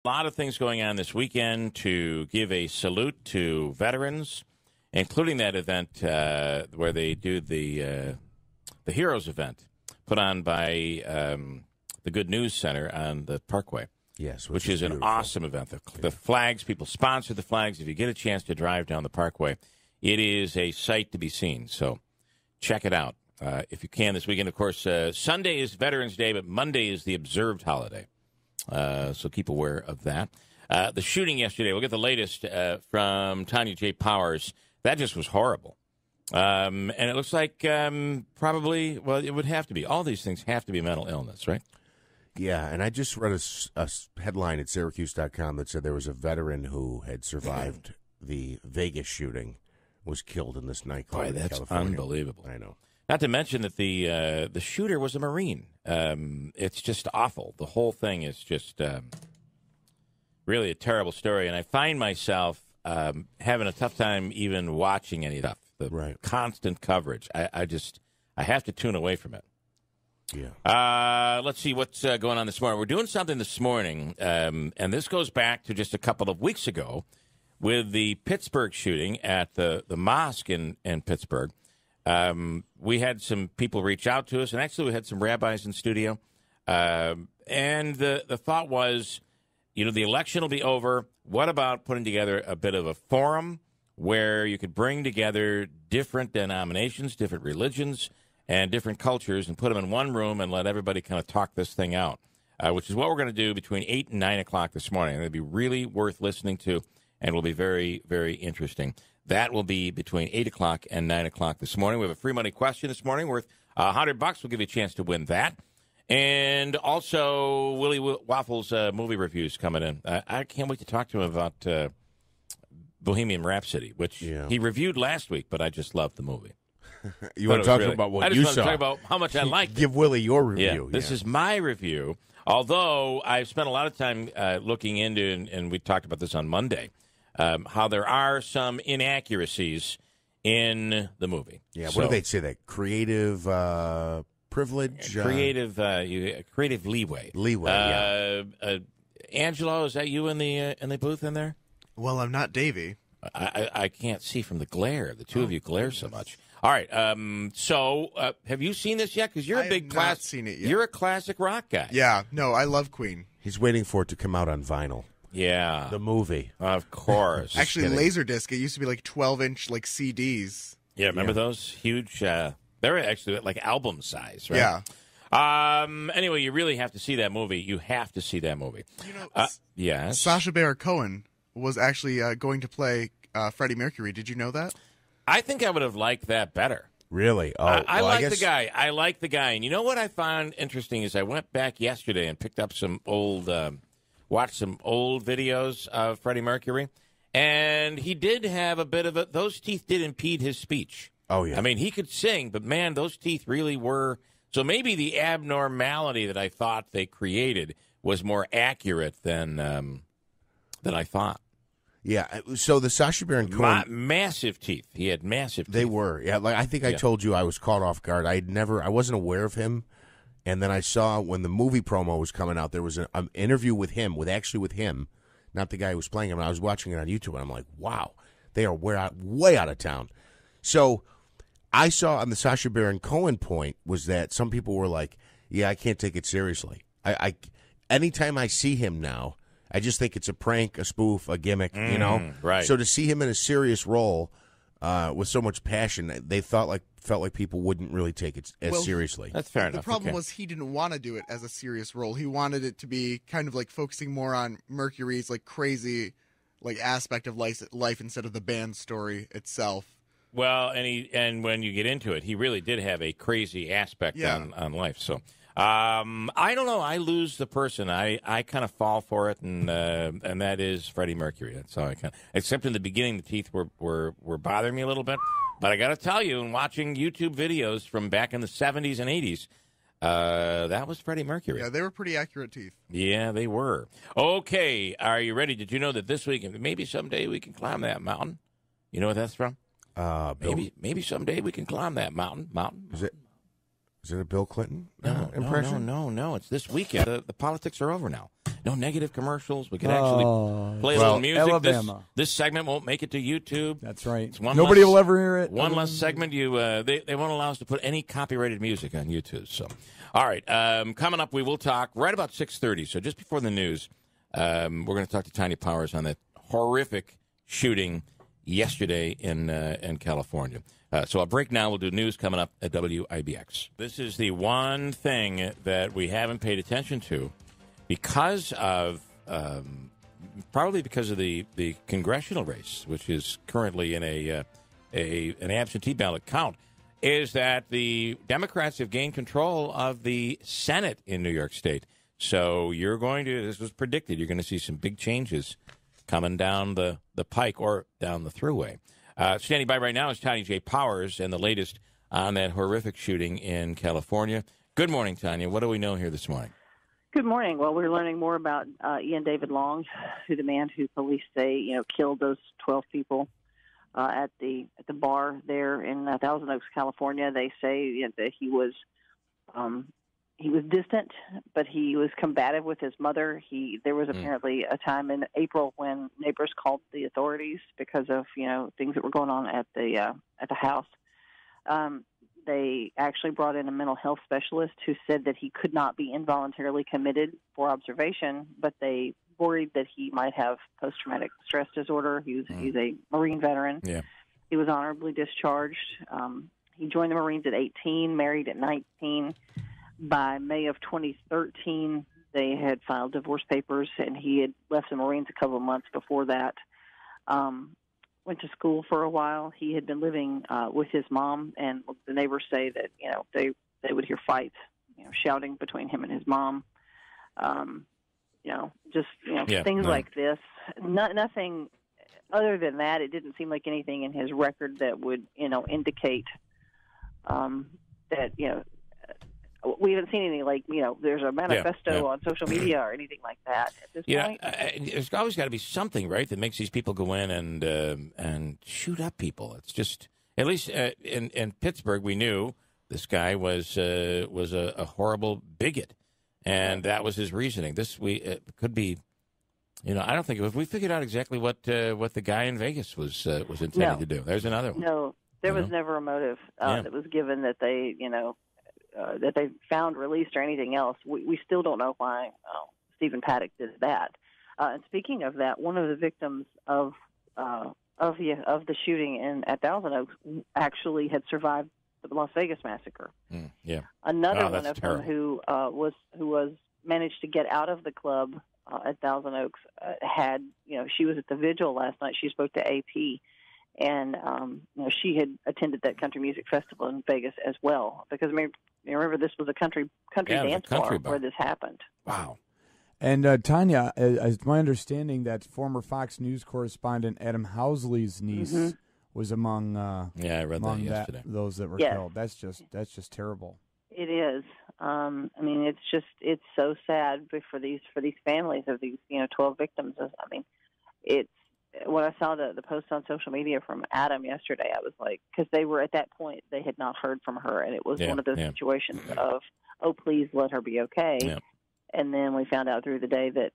A lot of things going on this weekend to give a salute to veterans, including that event where they do the Heroes event put on by the Good News Center on the Parkway. Yes, which is an awesome event. The flags, people sponsor the flags. If you get a chance to drive down the Parkway, it is a sight to be seen. So check it out if you can this weekend. Of course, Sunday is Veterans Day, but Monday is the observed holiday. So keep aware of that. The shooting yesterday, we'll get the latest from Tanya J. Powers. That just was horrible. And it looks like probably, well, it would have to be. All these things have to be mental illness, right? Yeah, and I just read a headline at Syracuse.com that said there was a veteran who had survived the Vegas shooting, was killed in this nightclub in that's California. Unbelievable. I know. Not to mention that the shooter was a Marine. It's just awful. The whole thing is just really a terrible story. And I find myself having a tough time even watching any stuff. The constant coverage. I have to tune away from it. Yeah. Let's see what's going on this morning. We're doing something this morning, and this goes back to just a couple of weeks ago with the Pittsburgh shooting at the mosque in Pittsburgh. We had some people reach out to us, and actually we had some rabbis in studio. And the thought was, the election will be over. What about putting together a bit of a forum where you could bring together different denominations, different religions, and different cultures and put them in one room and let everybody kind of talk this thing out, which is what we're going to do between 8 and 9 o'clock this morning. It'll be really worth listening to and will be very, very interesting. That will be between 8 o'clock and 9 o'clock this morning. We have a free money question this morning worth $100. We'll give you a chance to win that. And also, Willie Waffles' movie reviews coming in. I can't wait to talk to him about Bohemian Rhapsody, which he reviewed last week, but I just loved the movie. You want to talk about what you saw? I just want to talk about how much I liked it. Give Willie your review. Yeah, this is my review, although I've spent a lot of time looking into, and we talked about this on Monday, how there are some inaccuracies in the movie. Yeah, what do they say? That creative privilege? Creative leeway. Leeway, yeah. Angelo, is that you in the booth in there? Well, I'm not Davey. I can't see from the glare. The two of you glare so much. All right. So, have you seen this yet? Because you're a big classic. Seen it yet. You're a classic rock guy. Yeah. No, I love Queen. He's waiting for it to come out on vinyl. Yeah. The movie. Of course. Actually, Laserdisc. It used to be like 12-inch like CDs. Yeah. Remember those huge? They were actually like album size, right? Yeah. Anyway, you really have to see that movie. You have to see that movie. Yes. Sacha Baron Cohen was actually going to play Freddie Mercury. Did you know that? I think I would have liked that better. Really? Oh, I like the guy. I like the guy. And you know what I found interesting is I went back yesterday and picked up some old, watched some old videos of Freddie Mercury, and he did have a bit of those teeth did impede his speech. Oh, yeah. I mean, he could sing, but man, those teeth really were. So maybe the abnormality that I thought they created was more accurate than I thought. Yeah, so the Sacha Baron Cohen... massive teeth. He had massive teeth. They were. Yeah, like I think I told you I was caught off guard. I wasn't aware of him, and then I saw when the movie promo was coming out, there was an interview with him, with him, not the guy who was playing him, and I was watching it on YouTube, and I'm like, wow, they are way out of town. So I saw on the Sacha Baron Cohen point was that some people were like, yeah, I can't take it seriously. Anytime I see him now, I just think it's a prank, a spoof, a gimmick, Right. So to see him in a serious role with so much passion, they felt like people wouldn't really take it as seriously. That's fair enough. The problem was he didn't want to do it as a serious role. He wanted it to be kind of like focusing more on Mercury's like crazy like aspect of life instead of the band story itself. Well, and when you get into it, he really did have a crazy aspect on life. So I don't know. I lose the person. I kind of fall for it, and that is Freddie Mercury. That's how I kind of. Except in the beginning, the teeth were bothering me a little bit. But I got to tell you, in watching YouTube videos from back in the 70s and 80s, that was Freddie Mercury. Yeah, they were pretty accurate teeth. Yeah, they were. Okay, are you ready? Did you know that this week, maybe someday we can climb that mountain? You know what that's from? Maybe someday we can climb that mountain. Is it a Bill Clinton impression? No. It's this weekend. The politics are over now. No negative commercials. We could actually play a little music. Alabama. This segment won't make it to YouTube. That's right. It's one Nobody less, will ever hear it. One less segment. They won't allow us to put any copyrighted music on YouTube. So, all right. Coming up, we will talk right about 6:30. So just before the news, we're going to talk to Tanya Powers on that horrific shooting yesterday in California. So I'll break now. We'll do news coming up at WIBX. This is the one thing that we haven't paid attention to because of probably because of the congressional race, which is currently in an absentee ballot count, is that the Democrats have gained control of the Senate in New York State. So this was predicted, you're going to see some big changes coming down the pike or down the thruway. Standing by right now is Tanya J. Powers and the latest on that horrific shooting in California. Good morning, Tanya. What do we know here this morning? Good morning. Well, we're learning more about Ian David Long, the man who police say killed those 12 people at the bar there in Thousand Oaks, California. They say that he was distant, but he was combative with his mother. There was apparently a time in April when neighbors called the authorities because of things that were going on at the house. They actually brought in a mental health specialist who said that he could not be involuntarily committed for observation, but they worried that he might have post-traumatic stress disorder. He's a Marine veteran. Yeah. He was honorably discharged. He joined the Marines at 18, married at 19. By May of 2013, they had filed divorce papers, and he had left the Marines a couple of months before that. Went to school for a while. He had been living with his mom, and the neighbors say that they would hear fights, shouting between him and his mom. Things like this. Nothing other than that. It didn't seem like anything in his record that would indicate that we haven't seen any there's a manifesto on social media or anything like that at this point. There's always got to be something, right, that makes these people go in and shoot up people. It's just, at least in Pittsburgh, we knew this guy was a horrible bigot, and that was his reasoning. It could be, I don't think if we figured out exactly what the guy in Vegas was intending to do. There's another one. No, there was never a motive that was given that they that they found released or anything else. We still don't know why Stephen Paddock did that. And speaking of that, one of the victims of the shooting at Thousand Oaks actually had survived the Las Vegas massacre. Another one of them who was managed to get out of the club at Thousand Oaks she was at the vigil last night. She spoke to AP. And she had attended that country music festival in Vegas as well, because remember this was a country dance bar where this happened. Wow. And Tanya, it's my understanding that former Fox News correspondent Adam Housley's niece was among I read that yesterday. Those that were killed. That's just terrible. It is. It's so sad for these families of these 12 victims. When I saw the post on social media from Adam yesterday, I was like, because they were at that point, they had not heard from her, and it was one of those situations of, oh, please let her be okay. Yeah. And then we found out through the day that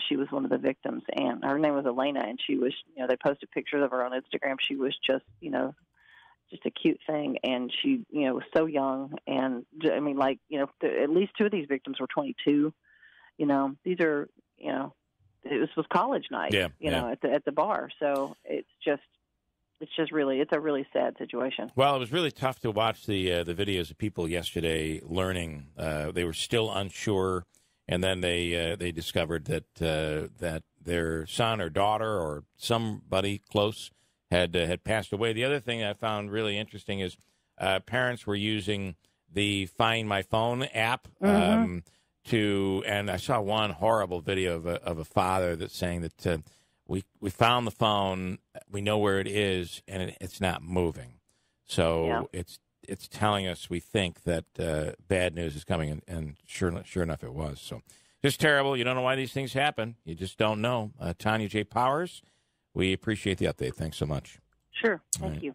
she was one of the victims, and her name was Elena, and she was, they posted pictures of her on Instagram. She was just a cute thing, and she, was so young, and at least two of these victims were 22. These are, it was college night, at the bar. So it's a really sad situation. Well, it was really tough to watch the videos of people yesterday learning. They were still unsure, and then they discovered that their son or daughter or somebody close had passed away. The other thing I found really interesting is parents were using the Find My Phone app. And I saw one horrible video of a father that's saying that we found the phone, we know where it is, and it's not moving. So it's telling us we think that bad news is coming, and sure enough it was. So just terrible. You don't know why these things happen. You just don't know. Tanya J. Powers, we appreciate the update. Thanks so much. Sure. Thank you.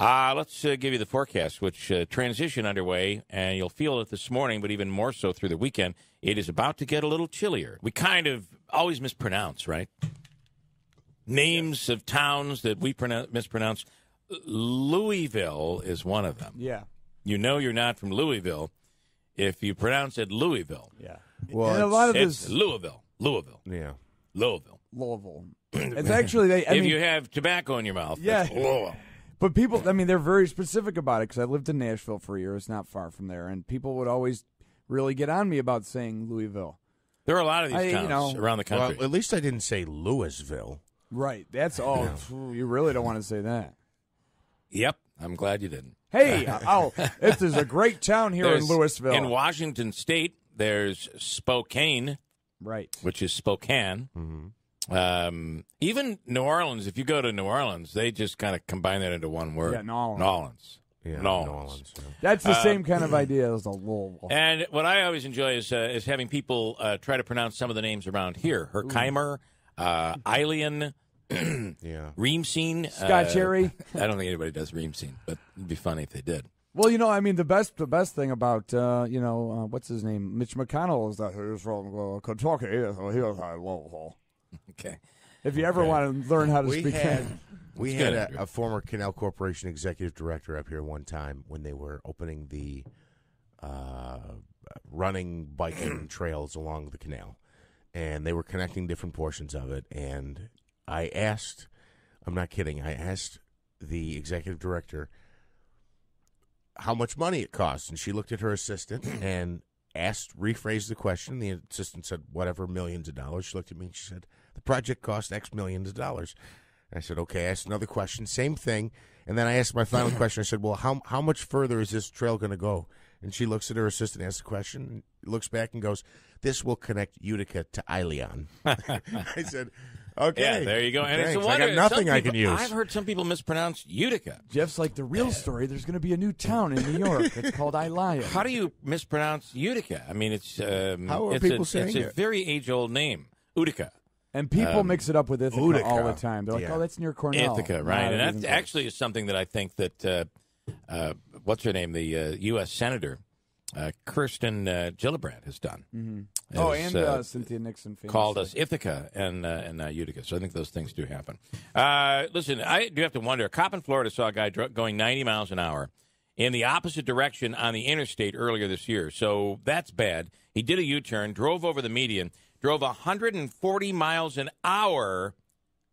Let's give you the forecast, which transition underway, and you'll feel it this morning, but even more so through the weekend. It is about to get a little chillier. We kind of always mispronounce, right? Names of towns that we mispronounce. Louisville is one of them. Yeah. You know you're not from Louisville if you pronounce it Louisville. Yeah. Well, and a lot of It's this Louisville. Yeah. Louisville. It's actually If you have tobacco in your mouth, Yeah. that's Louisville. But people, I mean, they're very specific about it because I lived in Nashville for a year. It's not far from there, and people would always really get on me about saying Louisville. There are a lot of these towns around the country. Well, at least I didn't say Louisville. Right. That's all. You really don't want to say that. Yep. I'm glad you didn't. Hey, if there's a great town here in Louisville. In Washington State, there's Spokane. Right. Which is Spokane. Mm-hmm. Even New Orleans, if you go to New Orleans, they just kind of combine that into one word. Yeah, New Orleans. New Orleans. Yeah, New Orleans. Yeah. That's the same kind of idea as a Louisville. And what I always enjoy is having people try to pronounce some of the names around here. Herkimer, Eileen, Reamseen. Scotch Cherry. I don't think anybody does Reamseen, but it'd be funny if they did. Well, I mean, the best thing about, what's his name? Mitch McConnell is that he's from Kentucky. So he was at Louisville. Okay. If you ever want to learn how to speak We had a former Canal Corporation executive director up here one time when they were opening the running biking trails along the canal. And they were connecting different portions of it. And I asked, I'm not kidding, I asked the executive director how much money it cost. And she looked at her assistant and rephrased the question. The assistant said, whatever, millions of dollars. She looked at me and she said, the project cost X millions of dollars. And I said, okay. I asked another question, same thing. And then I asked my final question. I said, well, how much further is this trail going to go? And she looks at her assistant, asks the question, and looks back and goes, this will connect Utica to Eileon. I said, okay. Yeah, there you go. And it's a Thanks. wonder, I got nothing I can use. I've heard some people mispronounce Utica. Jeff's like, the real story, there's going to be a new town in New York. It's called Eileon. How do you mispronounce Utica? I mean, it's how are people saying it's a very age-old name, Utica. And people mix it up with Ithaca all the time. They're like, oh, that's near Cornell. Ithaca, right. And that actually is something that I think that, what's her name, the U.S. Senator, Kirsten Gillibrand has done. Mm-hmm. And Cynthia Nixon called us Ithaca and Utica. So I think those things do happen. Listen, I do have to wonder. A cop in Florida saw a guy going 90 miles an hour in the opposite direction on the interstate earlier this year. So that's bad. He did a U-turn, drove over the median, drove 140 miles an hour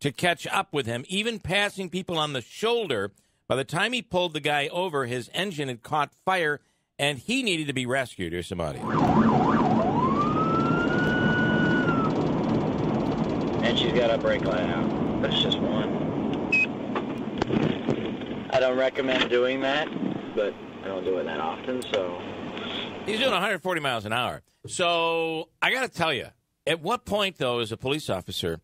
to catch up with him, even passing people on the shoulder. By the time he pulled the guy over, his engine had caught fire, and he needed to be rescued. Here's some audio. And she's got a brake light out, but it's just one. I don't recommend doing that, but I don't do it that often, so. He's doing 140 miles an hour. So I got to tell you, at what point, though, as a police officer,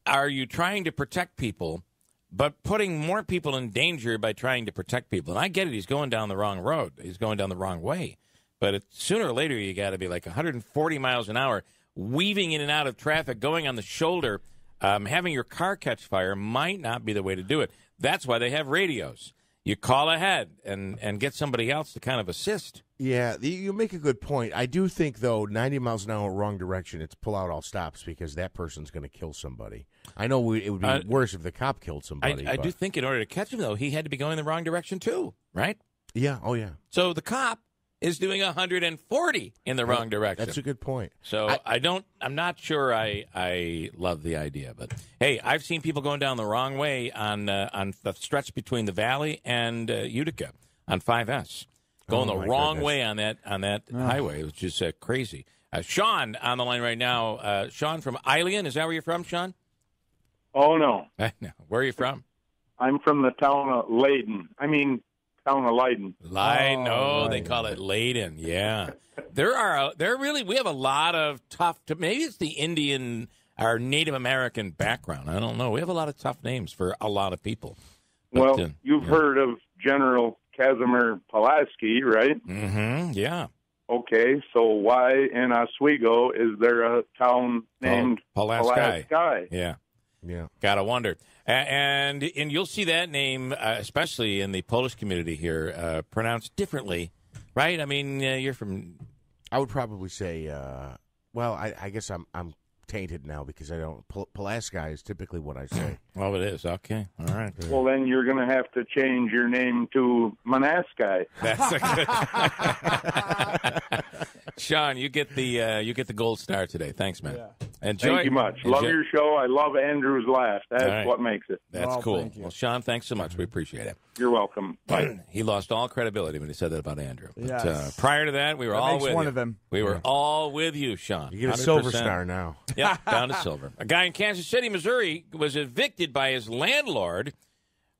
are you trying to protect people, but putting more people in danger by trying to protect people? And I get it. He's going down the wrong road. He's going down the wrong way. But sooner or later, you got to be like 140 miles an hour, weaving in and out of traffic, going on the shoulder, having your car catch fire might not be the way to do it. That's why they have radios. You call ahead and get somebody else to kind of assist. Yeah, you make a good point. I do think, though, 90 miles an hour wrong direction, it's pull out all stops because that person's going to kill somebody. I know it would be worse if the cop killed somebody. I do think in order to catch him, though, he had to be going the wrong direction, too, right? Yeah, oh, yeah. So the cop is doing 140 in the wrong direction. That's a good point. So I'm not sure I love the idea, but hey, I've seen people going down the wrong way on the stretch between the Valley and Utica on 5S, going the wrong way on that highway, which is crazy. Sean on the line right now. Sean from Eileon, is that where you're from, Sean? Oh no, no. Where are you from? I'm from the town of Leyden. Town of Leyden. They call it Leyden. Yeah, we have a lot of tough. Maybe it's the Indian or Native American background. I don't know. We have a lot of tough names for a lot of people. But, you've heard of General Casimir Pulaski, right? Mm-hmm. Yeah. Okay, so why in Oswego is there a town named Pulaski? Yeah. Yeah. Gotta wonder. And you'll see that name, especially in the Polish community here, pronounced differently, right? I mean, you're from... I would probably say, well, I guess I'm tainted now because I don't. Pulaski is typically what I say. Oh, it is. Okay. All right. Well, then you're going to have to change your name to Monasky. That's a good... Sean, you get the gold star today. Thanks, man. Yeah. Enjoy. Thank you much. Love your show. I love Andrew's laugh. That's what makes it. That's cool. Well, Sean, thanks so much. We appreciate it. You're welcome. Bye. He lost all credibility when he said that about Andrew. But, Yes. prior to that, we were all with one you. of them. We were all with you, Sean. You get a 100%. silver star now. Yep, down to silver. A guy in Kansas City, Missouri, was evicted by his landlord.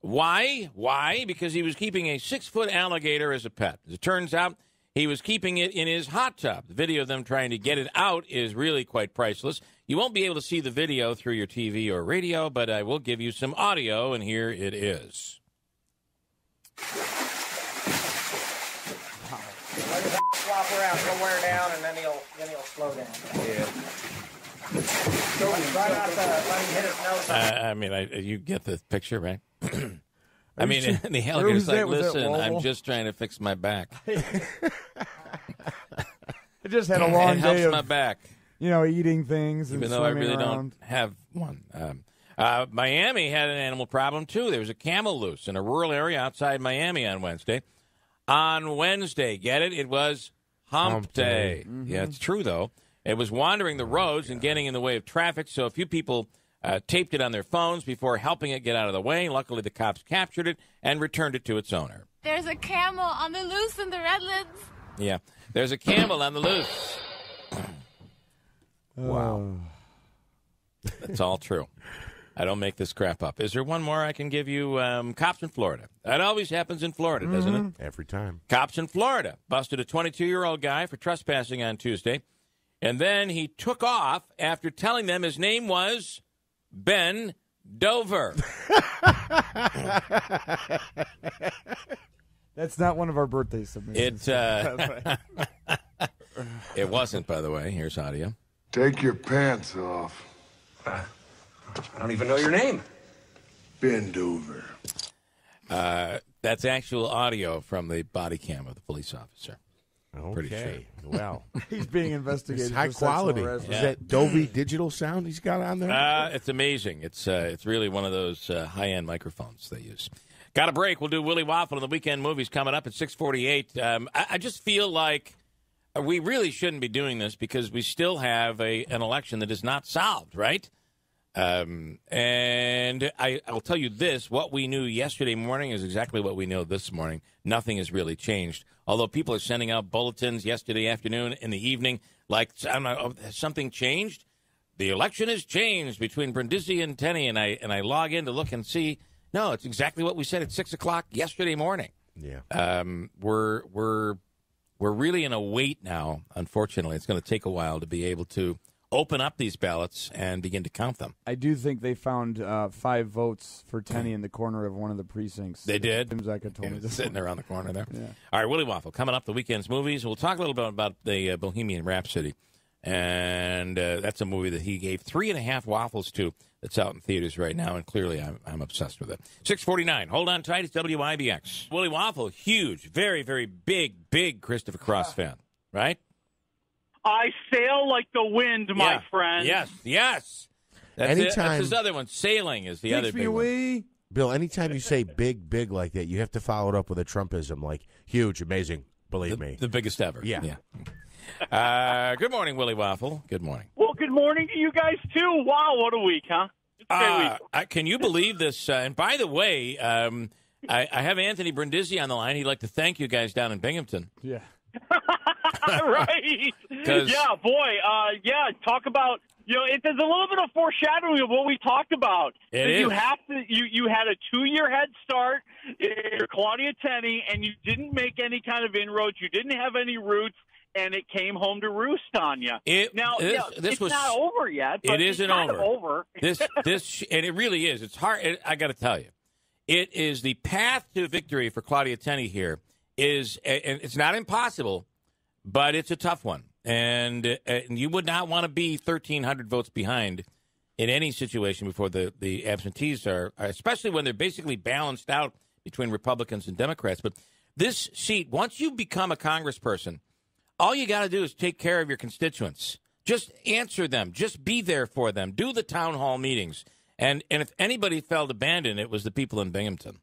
Why? Why? Because he was keeping a 6-foot alligator as a pet. As it turns out, he was keeping it in his hot tub. The video of them trying to get it out is really quite priceless. You won't be able to see the video through your TV or radio, but I will give you some audio, and here it is. Let him flop around, he'll wear down, and then he'll slow down. Yeah. Try not to let him hit his nose. I mean, you get the picture, right? I mean, the alligator's like, listen, I'm just trying to fix my back. It just had a long it helps day of my back. Eating things and even though I swimming really around. don't have one. Miami had an animal problem, too. There was a camel loose in a rural area outside Miami on Wednesday. On Wednesday, get it? It was hump day. Mm-hmm. Yeah, it's true, though. It was wandering the roads and getting in the way of traffic, so a few people taped it on their phones before helping it get out of the way. Luckily, the cops captured it and returned it to its owner. There's a camel on the loose in the Redlands. Yeah, there's a camel on the loose. Wow. That's all true. I don't make this crap up. Is there one more I can give you? Cops in Florida. That always happens in Florida, doesn't it? Every time. Cops in Florida busted a 22-year-old guy for trespassing on Tuesday, and then he took off after telling them his name was Ben Dover. That's not one of our birthday submissions. It wasn't, by the way. Here's audio. Take your pants off. I don't even know your name. Ben Dover. That's actual audio from the body cam of the police officer. Okay. Pretty sure. Well, He's being investigated. it's high for sexual quality. harassment. Is that Dolby digital sound he's got on there? It's amazing. It's really one of those high-end microphones they use. Got a break. We'll do Willy Waffle and the weekend movies coming up at 6:48. I just feel like we really shouldn't be doing this because we still have an election that is not solved, right? And I'll tell you this, what we knew yesterday morning is exactly what we know this morning. Nothing has really changed. Although people are sending out bulletins yesterday afternoon, in the evening, like, has something changed? The election has changed between Brindisi and Tenney, and I log in to look and see, no, it's exactly what we said at 6 o'clock yesterday morning. Yeah. We're really in a wait now, unfortunately. It's going to take a while to be able to open up these ballots and begin to count them. I do think they found 5 votes for Tenney in the corner of one of the precincts. They did? Tim Zeka told me this. Sitting around the corner there. Yeah. All right, Willy Waffle, coming up, the weekend's movies. We'll talk a little bit about the Bohemian Rhapsody. And that's a movie that he gave 3.5 waffles to that's out in theaters right now, and clearly I'm obsessed with it. 6:49. Hold on tight. It's WIBX. Willy Waffle, huge, very, very big Christopher Cross fan, right? I sail like the wind, my friend. Yes. That's his other one. Sailing is the other big one. Bill, anytime you say big like that, you have to follow it up with a Trumpism, like huge, amazing, believe me. The biggest ever. Yeah. Good morning, Willy Waffle. Good morning. Well, good morning to you guys, too. Wow, what a week, huh? It's a great week. Can you believe this? And by the way, I have Anthony Brindisi on the line. He'd like to thank you guys down in Binghamton. Yeah. Right. Yeah, boy. Talk about, there's a little bit of foreshadowing of what we talked about. You had a 2-year head start. You're Claudia Tenney, and you didn't make any kind of inroads. You didn't have any roots, and it came home to roost on you. It's not over yet. But it isn't over. This, and it really is. It's hard. I got to tell you, it is the path to victory for Claudia Tenney here. And it's not impossible, but it's a tough one. And you would not want to be 1,300 votes behind in any situation before the absentees are, especially when they're basically balanced out between Republicans and Democrats. But this seat, once you become a congressperson, all you got to do is take care of your constituents. Just answer them. Just be there for them. Do the town hall meetings. And if anybody felt abandoned, it was the people in Binghamton.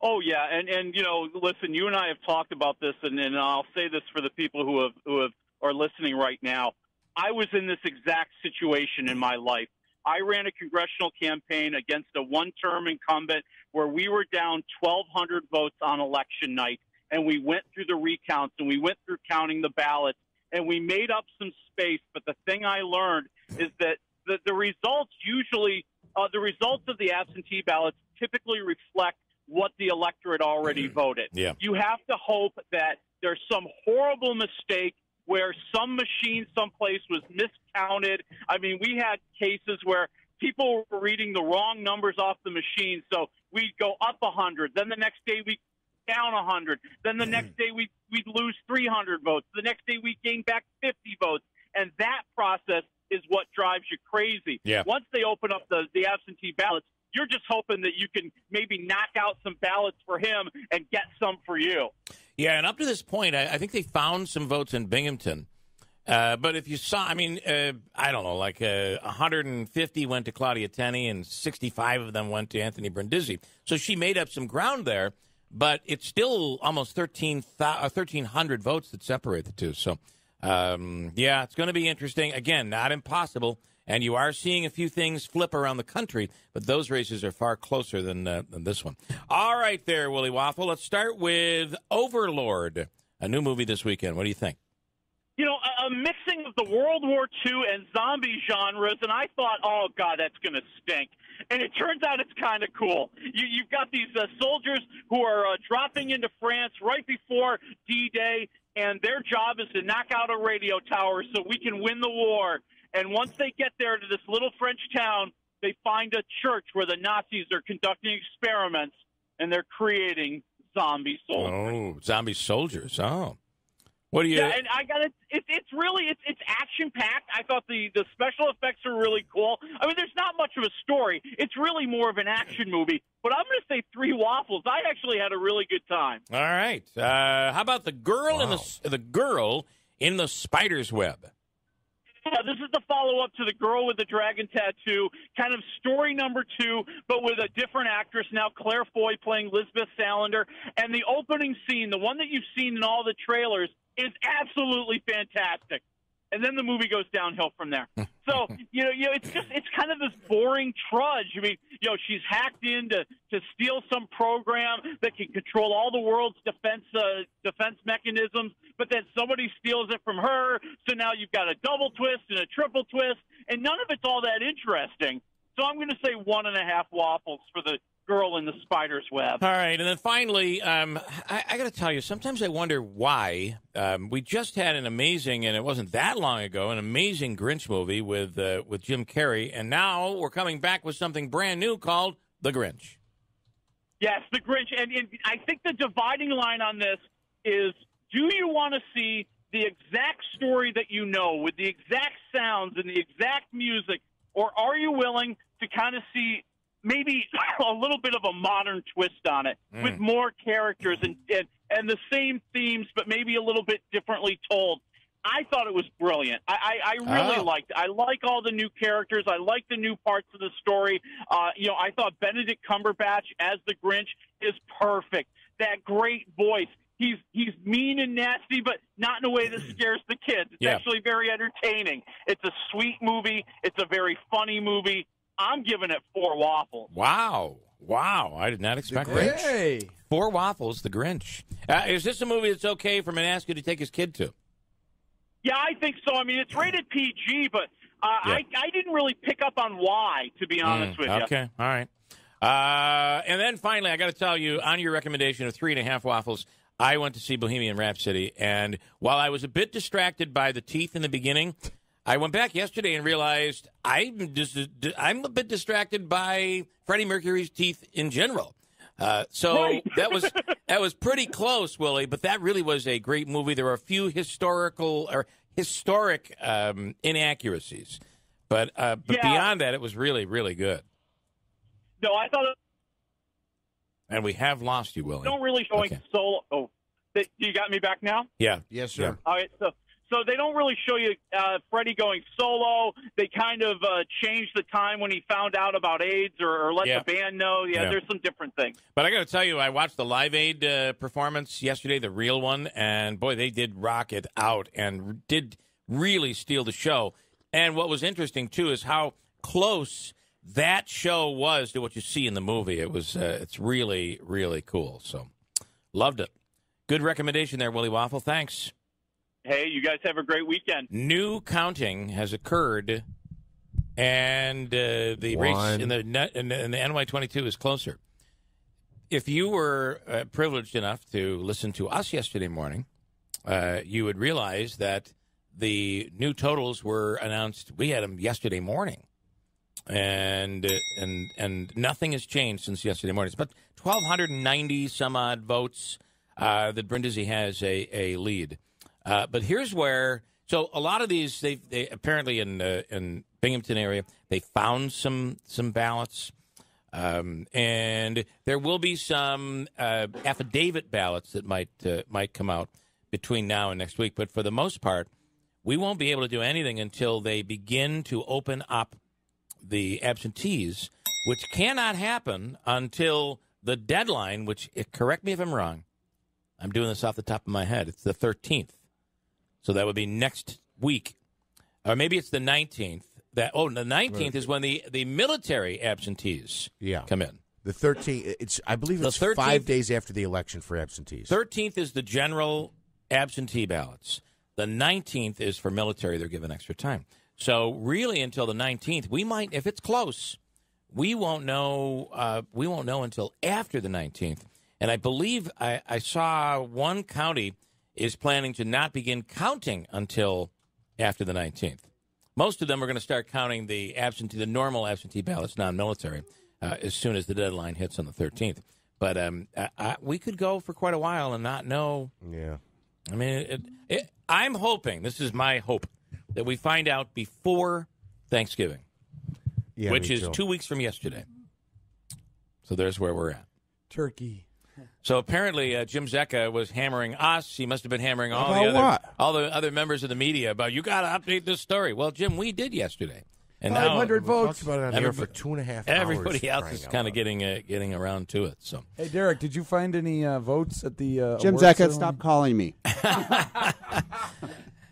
Oh yeah, and listen, you and I have talked about this, and I'll say this for the people who are listening right now. I was in this exact situation in my life. I ran a congressional campaign against a one-term incumbent where we were down 1,200 votes on election night, and we went through the recounts and we went through counting the ballots, and we made up some space. But the thing I learned is that the results usually. The results of the absentee ballots typically reflect what the electorate already voted. Yeah. You have to hope that there's some horrible mistake where some machine someplace was miscounted. I mean, we had cases where people were reading the wrong numbers off the machine, so we'd go up 100. Then the next day we'd down 100. Then the next day we'd lose 300 votes. The next day we'd gain back 50 votes. And that process is what drives you crazy. Yeah. Once they open up the absentee ballots, you're just hoping that you can maybe knock out some ballots for him and get some for you. Yeah, and up to this point, I think they found some votes in Binghamton. But if you saw, I mean, I don't know, like 150 went to Claudia Tenney and 65 of them went to Anthony Brindisi. So she made up some ground there, but it's still almost 1,300 votes that separate the two. So, yeah, it's going to be interesting. Again, not impossible. And you are seeing a few things flip around the country, but those races are far closer than this one. All right there, Willie Waffle. Let's start with Overlord, a new movie this weekend. What do you think? You know, a mixing of the World War II and zombie genres, and I thought, oh, God, that's going to stink. And it turns out it's kind of cool. You've got these soldiers who are dropping into France right before D-Day, and their job is to knock out a radio tower so we can win the war. And once they get there to this little French town, they find a church where the Nazis are conducting experiments, and they're creating zombie soldiers. Oh, zombie soldiers. Oh. What do you... Yeah, and I got it. It's really action packed. I thought the special effects are really cool. I mean, there's not much of a story. It's really more of an action movie. But I'm going to say 3 waffles. I actually had a really good time. All right. How about the girl in the spider's web? Yeah, this is the follow-up to The Girl with the Dragon Tattoo, kind of story number 2, but with a different actress now, Claire Foy playing Lisbeth Salander. And the opening scene, the one that you've seen in all the trailers, is absolutely fantastic. And then the movie goes downhill from there. So, it's kind of this boring trudge. I mean, she's hacked in to steal some program that can control all the world's defense mechanisms, but then somebody steals it from her. So now you've got a double twist and a triple twist, and none of it's all that interesting. So I'm going to say 1.5 waffles for the girl in the spider's web. All right, and then finally, I got to tell you, sometimes I wonder why. We just had an amazing, and it wasn't that long ago, an amazing Grinch movie with Jim Carrey, and now we're coming back with something brand new called The Grinch. Yes, The Grinch, and I think the dividing line on this is, do you want to see the exact story that you know, with the exact sounds and the exact music, or are you willing to kind of see maybe a little bit of a modern twist on it with more characters and the same themes, but maybe a little bit differently told? I thought it was brilliant. I really liked it. I like all the new characters. I like the new parts of the story. I thought Benedict Cumberbatch as the Grinch is perfect. That great voice. He's mean and nasty, but not in a way that scares the kids. It's actually very entertaining. It's a sweet movie. It's a very funny movie. I'm giving it 4 waffles. Wow. I did not expect that. Hey. 4 waffles, The Grinch. Is this a movie that's okay for Manaska to take his kid to? Yeah, I think so. I mean, it's rated PG, but I didn't really pick up on why, to be honest with you. Okay, all right. And then finally, I got to tell you, on your recommendation of 3.5 waffles, I went to see Bohemian Rhapsody, and while I was a bit distracted by the teeth in the beginning, I went back yesterday and realized I'm a bit distracted by Freddie Mercury's teeth in general. So that was pretty close, Willie, but that really was a great movie. There were a few historic inaccuracies, But beyond that, it was really, really good. No, I thought. And we have lost you, Willie. Don't really showing solo. Oh, you got me back now? Yeah. Yes, sir. Yeah. All right, so they don't really show you Freddie going solo. They kind of changed the time when he found out about AIDS or let the band know. Yeah, there's some different things. But I got to tell you, I watched the Live Aid performance yesterday, the real one, and boy, they did rock it out and did really steal the show. And what was interesting too is how close that show was to what you see in the movie. It was it's really, really cool. So loved it. Good recommendation there, Willie Waffle. Thanks. Hey, you guys have a great weekend. New counting has occurred, and the race in the NY22 is closer. If you were privileged enough to listen to us yesterday morning, you would realize that the new totals were announced. We had them yesterday morning, and nothing has changed since yesterday morning. It's about 1,290 some odd votes that Brindisi has a lead. But here's where, so a lot of these, they apparently in Binghamton area, they found some ballots, and there will be some affidavit ballots that might come out between now and next week. But for the most part, we won't be able to do anything until they begin to open up the absentees, which cannot happen until the deadline, which, correct me if I'm wrong, I'm doing this off the top of my head, it's the 13th. So that would be next week. Or maybe it's the 19th. The 19th is when the military absentees come in. The 13th, I believe it's 13th, 5 days after the election for absentees. 13th is the general absentee ballots. The 19th is for military. They're given extra time. So really until the 19th, we might, if it's close, we won't know until after the 19th. And I believe I saw one county is planning to not begin counting until after the 19th. Most of them are going to start counting the normal absentee ballots, non-military, as soon as the deadline hits on the 13th. But we could go for quite a while and not know. Yeah. I mean, I'm hoping, this is my hope, that we find out before Thanksgiving, which is 2 weeks from yesterday. So there's where we're at. Turkey. So apparently, Jim Zecca was hammering us. He must have been hammering all the other members of the media about, you got to update this story. Well, Jim, we did yesterday, and 500 now votes. We talked about it on air for 2.5 hours. Everybody else is kind of getting around to it. So, hey, Derek, did you find any votes at the Jim Zecca? Stop calling me.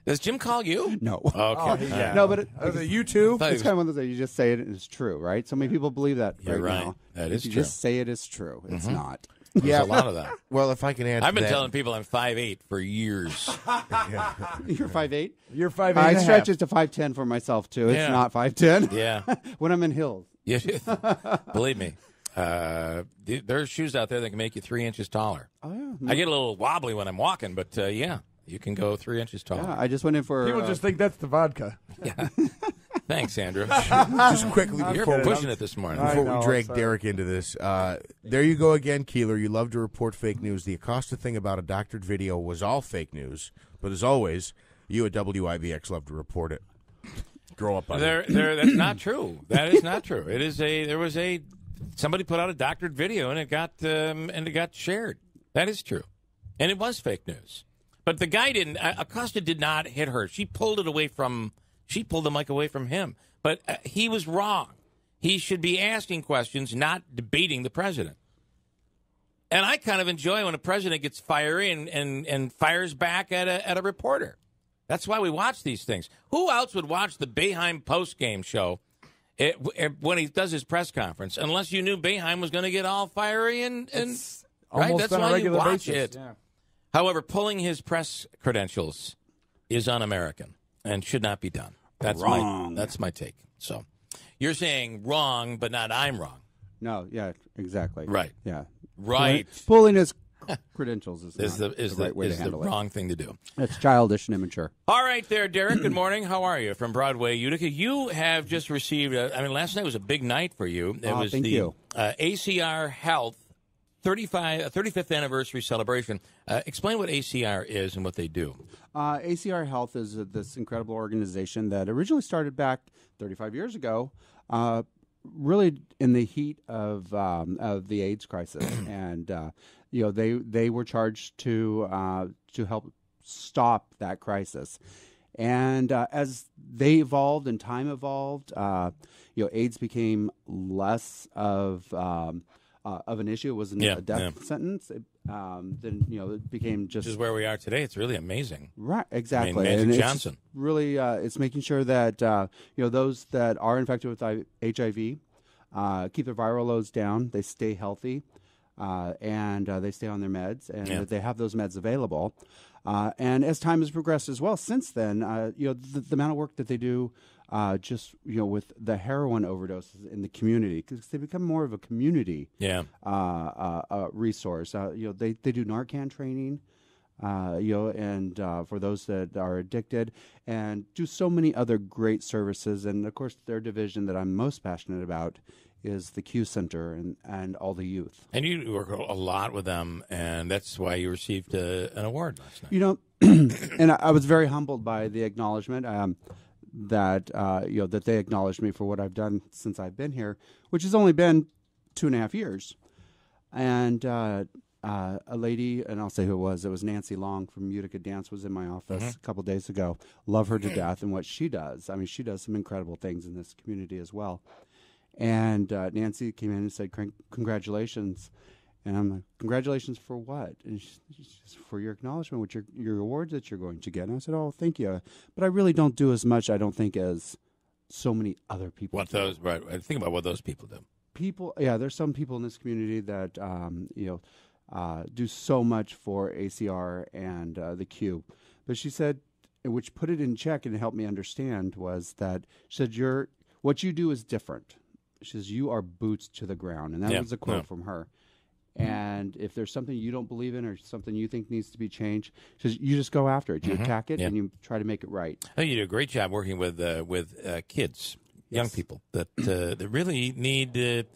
Does Jim call you? No. Okay. Oh, yeah. No, but you too. It's kind of one of those. You just say it is true, right? So many people believe that. You're right. Now. That is true. true. Just say it is true. It's not. There's a lot of that. Well, if I can add, I've been telling people I'm 5'8" for years. You're 5'8"? You're 5'8". I stretch it to 5'10" for myself too. It's not 5'10". Yeah. When I'm in hills. Yeah. Believe me, there's shoes out there that can make you 3 inches taller. Oh yeah. I get a little wobbly when I'm walking, but yeah, you can go 3 inches taller. Yeah, I just went in for. People just think that's the vodka. Yeah. Thanks, Andrew. Just quickly, you're pushing it this morning. Before we drag Derek into this, there you go again, Keeler. You love to report fake news. The Acosta thing about a doctored video was all fake news. But as always, you at WIBX love to report it. Grow up on it. That's not true. That is not true. It is somebody put out a doctored video and it got shared. That is true, and it was fake news. But the guy didn't. Acosta did not hit her. She pulled it away from. She pulled the mic away from him. But he was wrong. He should be asking questions, not debating the president. And I kind of enjoy when a president gets fiery and fires back at a reporter. That's why we watch these things. Who else would watch the Boeheim post-game show when he does his press conference, unless you knew Boeheim was going to get all fiery and right? That's why you watch it. Yeah. However, pulling his press credentials is un-American and should not be done. That's wrong. That's my take. So you're saying wrong, but not I'm wrong. No, yeah, exactly. Right. Yeah. Right. Pulling his credentials is the right way to handle it. Wrong thing to do. It's childish and immature. All right there, Derek. Good morning. How are you? From Broadway, Utica. You have just received, last night was a big night for you. It was thank you. ACR Health 35th anniversary celebration. Explain what ACR is and what they do. ACR Health is this incredible organization that originally started back 35 years ago, really in the heat of the AIDS crisis, and they were charged to help stop that crisis. And as they evolved and time evolved, AIDS became less of an issue. It wasn't a death sentence. Then it became just. This is where we are today. It's really amazing, right? Exactly. I mean, Magic Johnson. It's really, it's making sure that those that are infected with HIV keep their viral loads down. They stay healthy, and they stay on their meds, and that they have those meds available. And as time has progressed as well, since then, the amount of work that they do, with the heroin overdoses in the community, because they become more of a community resource. They do Narcan training, and for those that are addicted, and do so many other great services. And of course, their division that I'm most passionate about is the Q Center and all the youth. And you work a lot with them, and that's why you received an award last night. And I was very humbled by the acknowledgement that they acknowledged me for what I've done since I've been here, which has only been 2.5 years. And a lady, and I'll say who it was Nancy Long from Utica Dance, was in my office a couple days ago. Love her to death and what she does. I mean, she does some incredible things in this community as well. And Nancy came in and said, congratulations. And I'm like, congratulations for what? And she says, for your acknowledgement, with your awards that you're going to get. And I said, oh, thank you. But I really don't do as much, I don't think, as so many other people do. Think about what those people do. There's some people in this community that, do so much for ACR and the Q. But she said, which put it in check and helped me understand, was that she said, what you do is different. She says, you are boots to the ground. And that was a quote from her. And if there's something you don't believe in or something you think needs to be changed, she says, you just go after it. You attack it and you try to make it right. I think you do a great job working with kids, young people that really need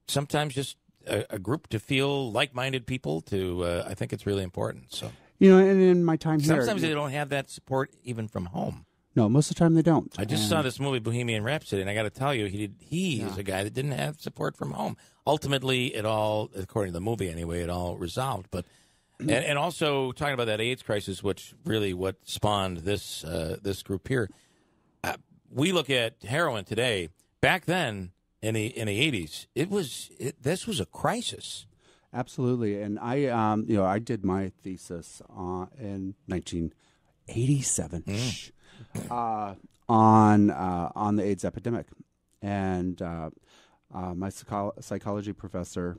sometimes just a group to feel like-minded people. I think it's really important. So and in my time here, sometimes they don't have that support even from home. No, most of the time they don't. I just saw this movie, Bohemian Rhapsody, and I got to tell you, he is a guy that didn't have support from home. Ultimately, it all, according to the movie anyway, it all resolved. But and also talking about that AIDS crisis, which really what spawned this group here. We look at heroin today. Back then, in the 80s, this was a crisis. Absolutely, and I did my thesis in 1987. On the AIDS epidemic, and my psychology professor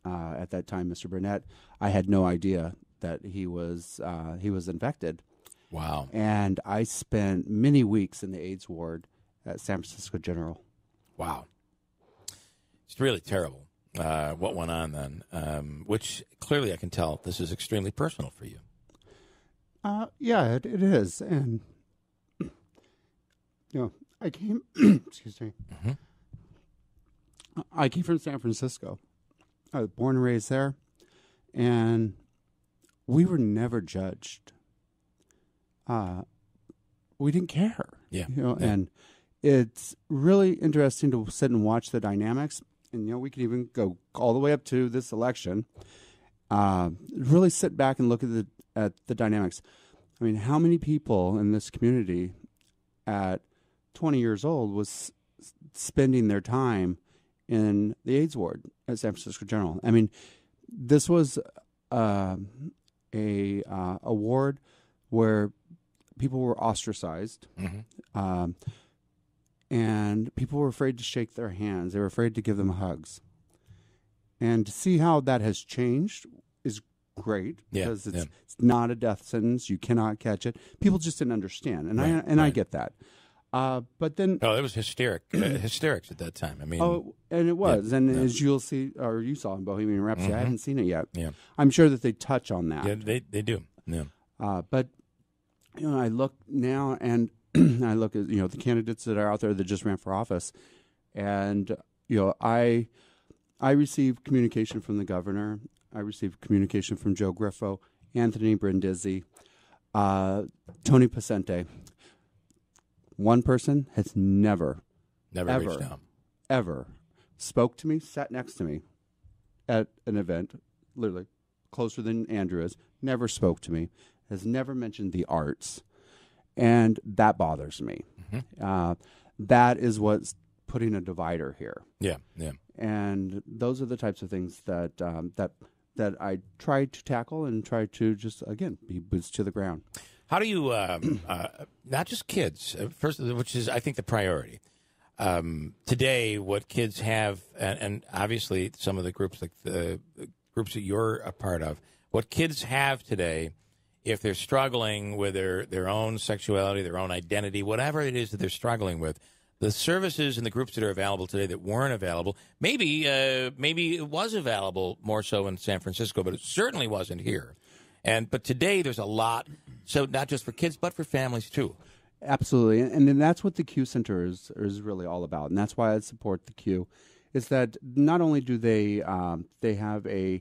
at that time, Mr. Burnett, I had no idea that he was infected. Wow! And I spent many weeks in the AIDS ward at San Francisco General. Wow! It's really terrible what went on then, which clearly I can tell this is extremely personal for you. It is, and. I came. Excuse me. I came from San Francisco. I was born and raised there, and we were never judged. We didn't care. And it's really interesting to sit and watch the dynamics. And we can even go all the way up to this election. Really sit back and look at the dynamics. I mean, how many people in this community at 20 years old was spending their time in the AIDS ward at San Francisco General? I mean, this was a ward where people were ostracized, and people were afraid to shake their hands. They were afraid to give them hugs. And to see how that has changed is great, because it's not a death sentence. You cannot catch it. People just didn't understand, and I get that. But then, it was hysterics at that time. I mean, and it was, as you'll see, or you saw in Bohemian Rhapsody, I haven't seen it yet. Yeah, I'm sure that they touch on that. Yeah, they do. Yeah, but I look now, and I look at the candidates that are out there that just ran for office, and I I received communication from the governor. I received communication from Joe Griffo, Anthony Brindisi, Tony Pacente. One person has never reached out. Ever spoke to me, sat next to me at an event, literally closer than Andrew is, never spoke to me, has never mentioned the arts, and that bothers me. That is what's putting a divider here. Yeah, yeah. And those are the types of things that that I try to tackle and try to just, again, be boots to the ground. How do you, not just kids, first, which is, I think, the priority. Today, what kids have, and obviously some of the groups, like the groups that you're a part of, what kids have today, if they're struggling with their own sexuality, their own identity, whatever it is that they're struggling with, the services and the groups that are available today that weren't available, maybe it was available more so in San Francisco, but it certainly wasn't here. But today there's a lot, so not just for kids, but for families too. Absolutely, and then that's what the Q Center is really all about, and that's why I support the Q. Is that not only do they have a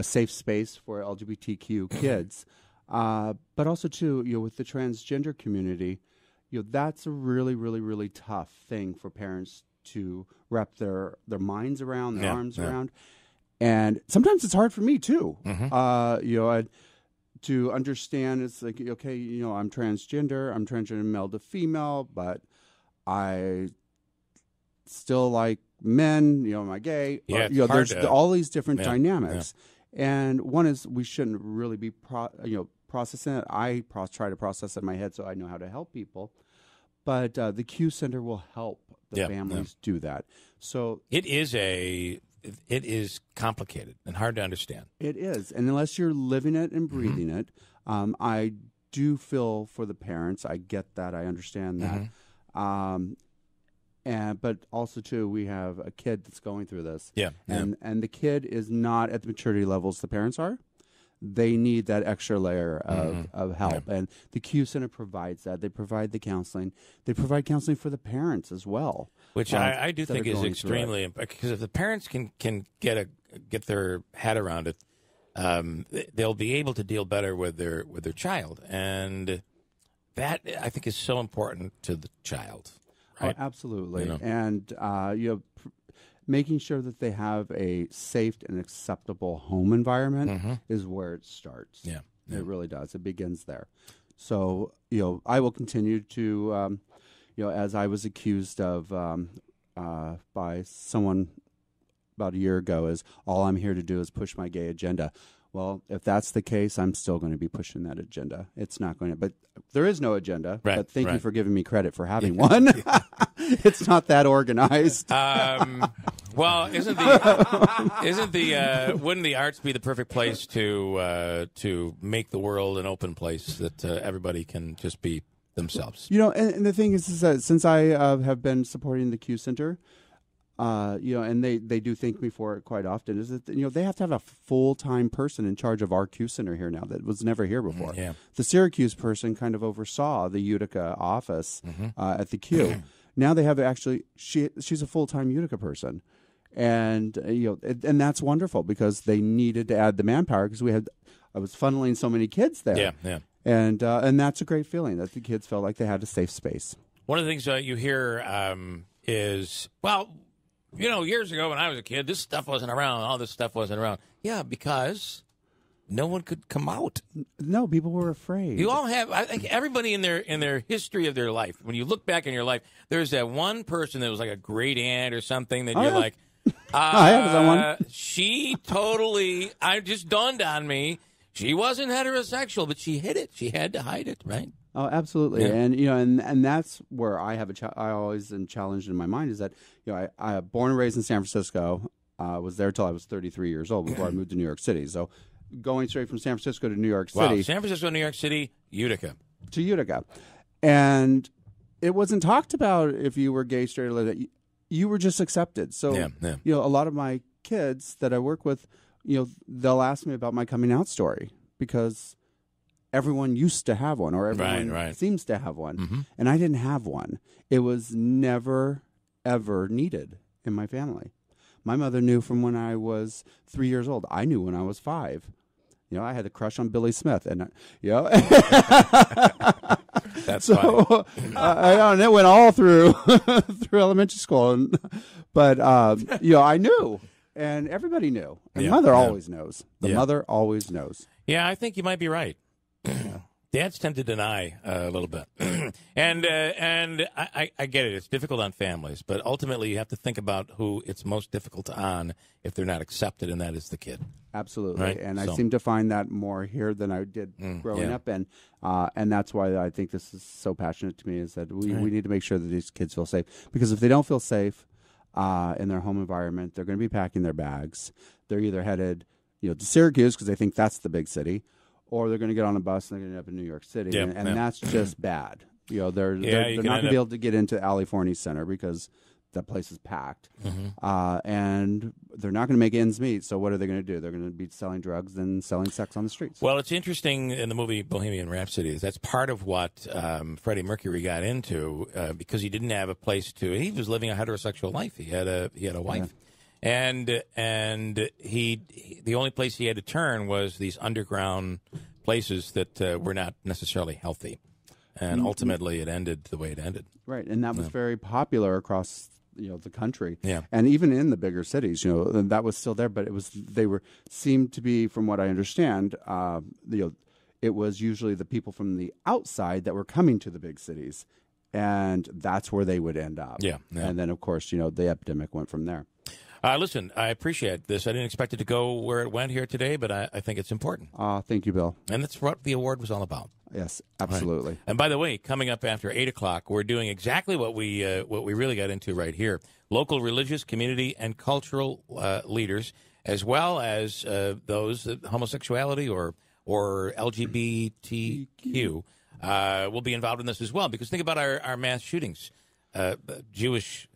safe space for LGBTQ kids, but also too with the transgender community, that's a really, really, really tough thing for parents to wrap their minds around, their arms around, and sometimes it's hard for me too. To understand, it's like, okay, I'm transgender male to female, but I still like men, am I gay? Yeah, there's all these different dynamics. Yeah. And one is we shouldn't really be processing it. I try to process it in my head so I know how to help people. But the Q Center will help the families do that. So it is complicated and hard to understand. It is. And unless you're living it and breathing it, I do feel for the parents. I get that. I understand that. But also, too, we have a kid that's going through this. And the kid is not at the maturity levels the parents are. They need that extra layer of help. And the Q Center provides that. They provide the counseling. They provide counseling for the parents as well. Which I do think is extremely important, because if the parents can get their head around it, they'll be able to deal better with their child. And that, I think, is so important to the child. Right? Oh, absolutely. And making sure that they have a safe and acceptable home environment is where it starts. Yeah, it really does. It begins there. So, I will continue to, as I was accused of by someone about a year ago, is all I'm here to do is push my gay agenda. Well, if that's the case, I'm still going to be pushing that agenda. It's not going to, but there is no agenda. Right, but thank you for giving me credit for having one. It's not that organized. Well, wouldn't the arts be the perfect place to make the world an open place that everybody can just be themselves? And the thing is that since I have been supporting the Q Center, and they do thank me for it quite often, is that they have to have a full-time person in charge of our Q Center here now that was never here before. The Syracuse person kind of oversaw the Utica office at the Q. Now they have she's a full-time Utica person, and and that's wonderful because they needed to add the manpower because I was funneling so many kids there. And that's a great feeling that the kids felt like they had a safe space. One of the things you hear is, well, years ago when I was a kid, this stuff wasn't around. All this stuff wasn't around. Yeah, because no one could come out. No, people were afraid. You all have, I think everybody in their history of their life, when you look back in your life, there's that one person that was like a great aunt or something that you're like, I have someone. She totally, I just dawned on me, she wasn't heterosexual, but she hid it. She had to hide it, right? Oh, absolutely. Yeah. And that's where I have I always am challenged in my mind is that, I born and raised in San Francisco, was there till I was 33 years old before I moved to New York City. So going straight from San Francisco to New York City. Wow, San Francisco, New York City, Utica. To Utica. And it wasn't talked about if you were gay, straight, or you were just accepted. So, a lot of my kids that I work with, they'll ask me about my coming out story because everyone used to have one, or everyone seems to have one, and I didn't have one. It was never, ever needed in my family. My mother knew from when I was 3 years old. I knew when I was 5. You know, I had a crush on Billy Smith, and That's so and it went all through through elementary school, but I knew, and everybody knew, and mother always knows. The mother always knows. Yeah, I think you might be right. Dads tend to deny a little bit, and I get it. It's difficult on families, but ultimately you have to think about who it's most difficult on if they're not accepted, and that is the kid. Absolutely, right? And I seem to find that more here than I did growing up, and that's why I think this is so passionate to me. Is that we need to make sure that these kids feel safe, because if they don't feel safe in their home environment, they're going to be packing their bags. They're either headed to Syracuse because they think that's the big city, or they're going to get on a bus and they're going to end up in New York City, and that's just bad. They're not going to be able to get into Alley Forney Center because that place is packed, and they're not going to make ends meet. So what are they going to do? They're going to be selling drugs and selling sex on the streets. Well, it's interesting in the movie Bohemian Rhapsody. That's part of what Freddie Mercury got into because he didn't have a place to. He was living a heterosexual life. He had a wife. And the only place he had to turn was these underground places that were not necessarily healthy, and ultimately it ended the way it ended. Right, and that was very popular across the country, yeah, and even in the bigger cities, that was still there. But seemed to be, from what I understand, it was usually the people from the outside that were coming to the big cities, and that's where they would end up. Yeah. And then of course the epidemic went from there. Listen, I appreciate this. I didn't expect it to go where it went here today, but I think it's important. Thank you, Bill. And that's what the award was all about. Yes, absolutely. Right. And by the way, coming up after 8 o'clock, we're doing exactly what we really got into right here. Local religious, community, and cultural leaders, as well as those that homosexuality or LGBTQ will be involved in this as well. Because think about our mass shootings. Jewish...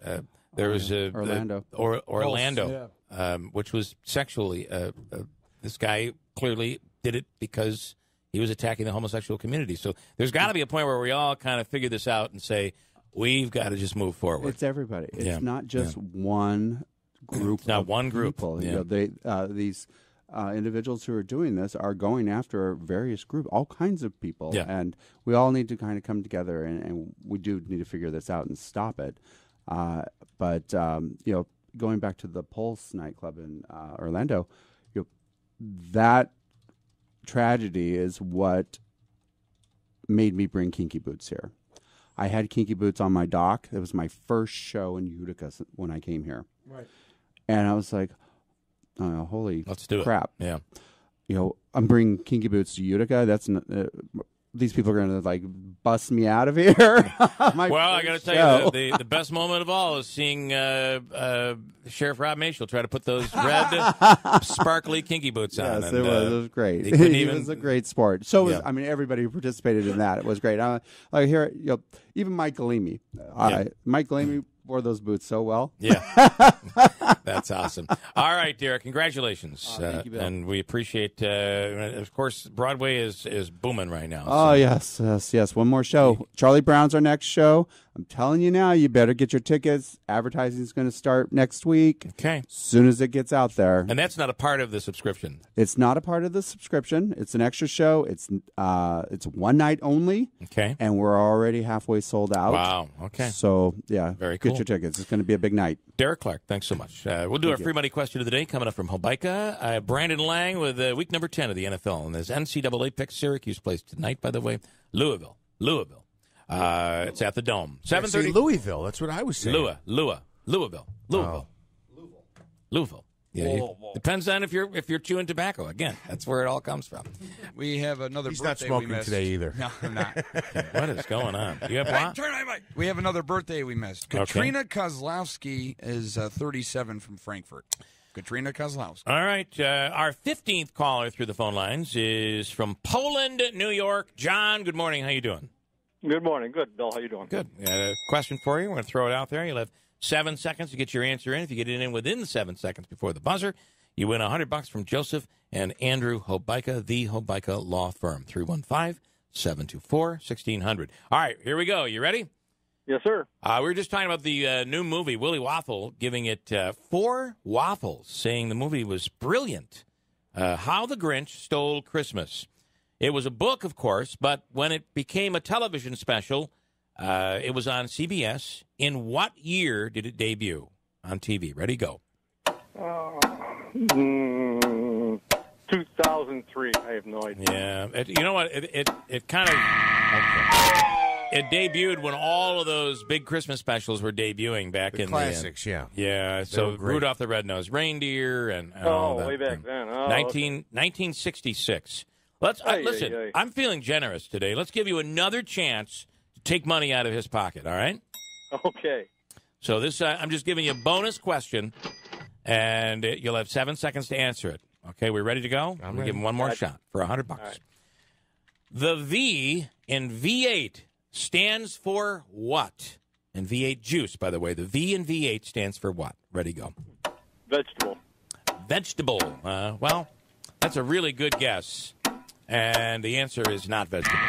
There was Orlando, which was sexually. This guy clearly did it because he was attacking the homosexual community. So there's got to be a point where we all kind of figure this out and say, we've got to just move forward. It's everybody. It's not just one group. It's not one group. People. Yeah. These individuals who are doing this are going after various groups, all kinds of people. Yeah. And we all need to kind of come together, and we do need to figure this out and stop it. But going back to the Pulse nightclub in Orlando, that tragedy is what made me bring Kinky Boots here. I had Kinky Boots on my dock. It was my first show in Utica when I came here. Right. And I was like, holy Let's do crap. It. Yeah. I'm bringing Kinky Boots to Utica. That's these people are going to bust me out of here. Well, I got to tell you, the best moment of all is seeing Sheriff Rob Maciel try to put those red, sparkly Kinky Boots on. Yes, and, it was great. He was a great sport. So was, everybody who participated in that. It was great. Even Mike Galimi. Mike Galimi wore those boots so well. Yeah. That's awesome. All right, Derek, congratulations. Thank you, Bill. And we appreciate, of course, Broadway is booming right now. Oh, yes. One more show. Charlie Brown's our next show. I'm telling you now, you better get your tickets. Advertising is going to start next week. Okay. As soon as it gets out there. And that's not a part of the subscription. It's not a part of the subscription. It's an extra show. It's one night only. Okay. And we're already halfway sold out. Wow. Okay. So, very cool. Get your tickets. It's going to be a big night. Derek Clark, thanks so much. We'll do our free money question of the day coming up from Hobica. Brandon Lang with week number 10 of the NFL. And there's NCAA picks. Syracuse plays tonight, by the way. Louisville. It's at the Dome. 7:30. Louisville. That's what I was saying. Louisville. Yeah, depends on if you're chewing tobacco. Again, that's where it all comes from. We have another He's birthday not smoking we missed. today either. No, I'm not. What is going on? Do you have what? Turn my mic. We have another birthday we missed. Katrina Kozlowski is 37 from Frankfurt. Katrina Kozlowski. All right. Our 15th caller through the phone lines is from Poland, New York. John, good morning. How you doing? Good morning. Good, Bill. How you doing? Good. Got a question for you. We're going to throw it out there. You'll have 7 seconds to get your answer in. If you get it in within 7 seconds before the buzzer, you win $100 from Joseph and Andrew Hobica, the Hobica Law Firm. 315-724-1600. All right, here we go. You ready? Yes, sir. We were just talking about the new movie, Willy Waffle, giving it 4 waffles, saying the movie was brilliant. How the Grinch Stole Christmas. It was a book, of course, but when it became a television special, it was on CBS. In what year did it debut on TV? Ready, go. 2003. I have no idea. Yeah. You know what? It kind of... It debuted when all of those big Christmas specials were debuting back in classics, the... yeah. Yeah, so Rudolph the Red-Nosed Reindeer and all that. Way back then. Oh, 1966. Listen, I'm feeling generous today. Let's give you another chance to take money out of his pocket, all right? Okay. So this, I'm just giving you a bonus question, and you'll have 7 seconds to answer it. Okay, we ready to go? I'm going to give him one more shot for $100. Right. The V in V8 stands for what? And V8 juice, by the way. The V in V8 stands for what? Ready, go. Vegetable. Vegetable. Well, that's a really good guess. And the answer is not vegetable.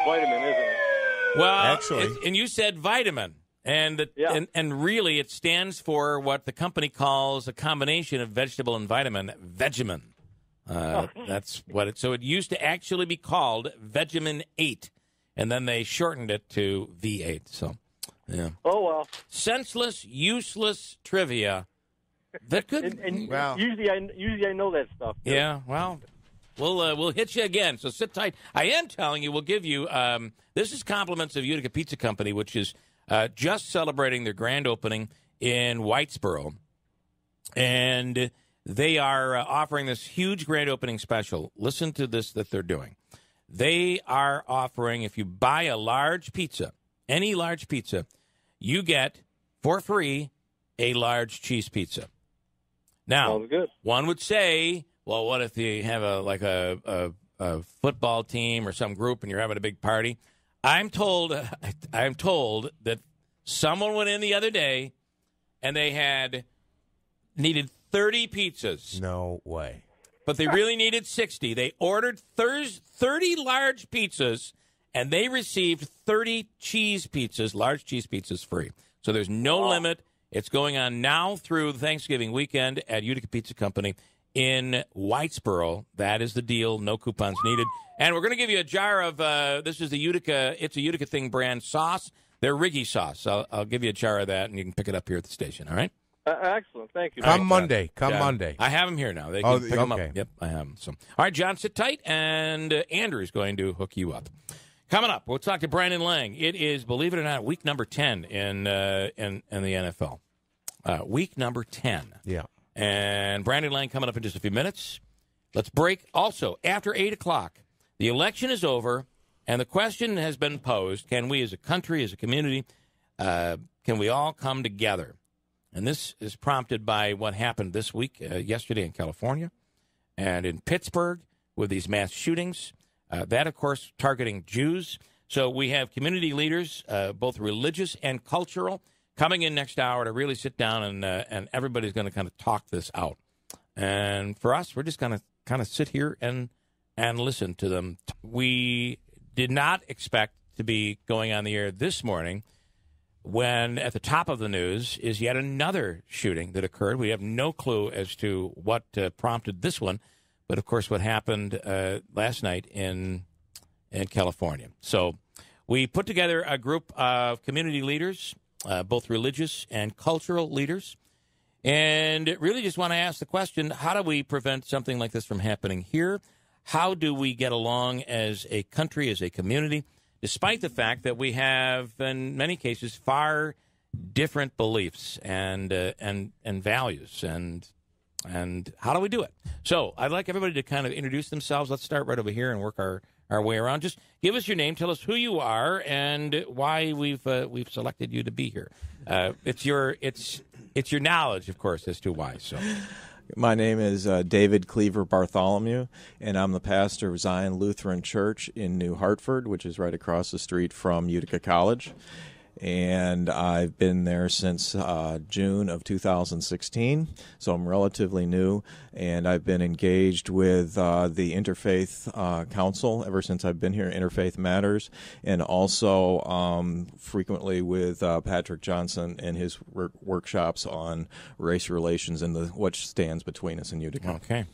Vitamin, isn't it? Well, actually. And you said vitamin. And really it stands for what the company calls a combination of vegetable and vitamin, Vegemin. That's what it. So it used to actually be called Vegemin 8, and then they shortened it to V8. So, yeah. Oh well. Senseless, useless trivia. That could. Well, usually I know that stuff. Too. Yeah. Well, we'll hit you again. So sit tight. I am telling you, we'll give you. This is compliments of Utica Pizza Company, which is just celebrating their grand opening in Whitesboro, and they are offering this huge grand opening special. Listen to this that they're doing. They are offering, if you buy a large pizza, any large pizza, you get for free a large cheese pizza. Now, one would say, well, what if you have a football team or some group and you're having a big party? I'm told that someone went in the other day and they needed 30 pizzas. No way. But they really needed 60. They ordered 30 large pizzas, and they received 30 cheese pizzas, large cheese pizzas free. So there's no limit. It's going on now through Thanksgiving weekend at Utica Pizza Company in Whitesboro. That is the deal. No coupons needed. And we're going to give you a jar of, this is the Utica, it's a Utica Thing brand sauce. They're Riggy sauce. I'll give you a jar of that, and you can pick it up here at the station, all right? Excellent. Thank you. Come Monday. Monday. I have them here now. They can pick them up. Yep, I have them. So, all right, John, sit tight, and Andrew's going to hook you up. Coming up, we'll talk to Brandon Lang. It is, believe it or not, week number 10 in the NFL. Week number 10. Yeah. And Brandon Lang coming up in just a few minutes. Let's break. Also, after 8 o'clock, the election is over, and the question has been posed, can we as a country, as a community, can we all come together? And this is prompted by what happened this week, yesterday in California and in Pittsburgh with these mass shootings. That, of course, targeting Jews. So we have community leaders, both religious and cultural, coming in next hour to really sit down and everybody's going to kind of talk this out. And for us, we're just going to kind of sit here and listen to them. We did not expect to be going on the air this morning when at the top of the news is yet another shooting that occurred. We have no clue as to what prompted this one, but of course what happened last night in California. So we put together a group of community leaders, both religious and cultural leaders, and really just want to ask the question, how do we prevent something like this from happening here? How do we get along as a country, as a community, despite the fact that we have, in many cases, far different beliefs and values, and how do we do it? So I'd like everybody to kind of introduce themselves. Let's start right over here and work our way around. Just give us your name, tell us who you are, and why we've selected you to be here. It's your knowledge, of course, as to why. So. My name is David Cleaver Bartholomew, and I'm the pastor of Zion Lutheran Church in New Hartford, which is right across the street from Utica College. and I've been there since June of 2016, so I'm relatively new, and I've been engaged with the Interfaith Council ever since I've been here, Interfaith Matters, and also frequently with Patrick Johnson and his workshops on race relations and what stands between us in Utica. Okay.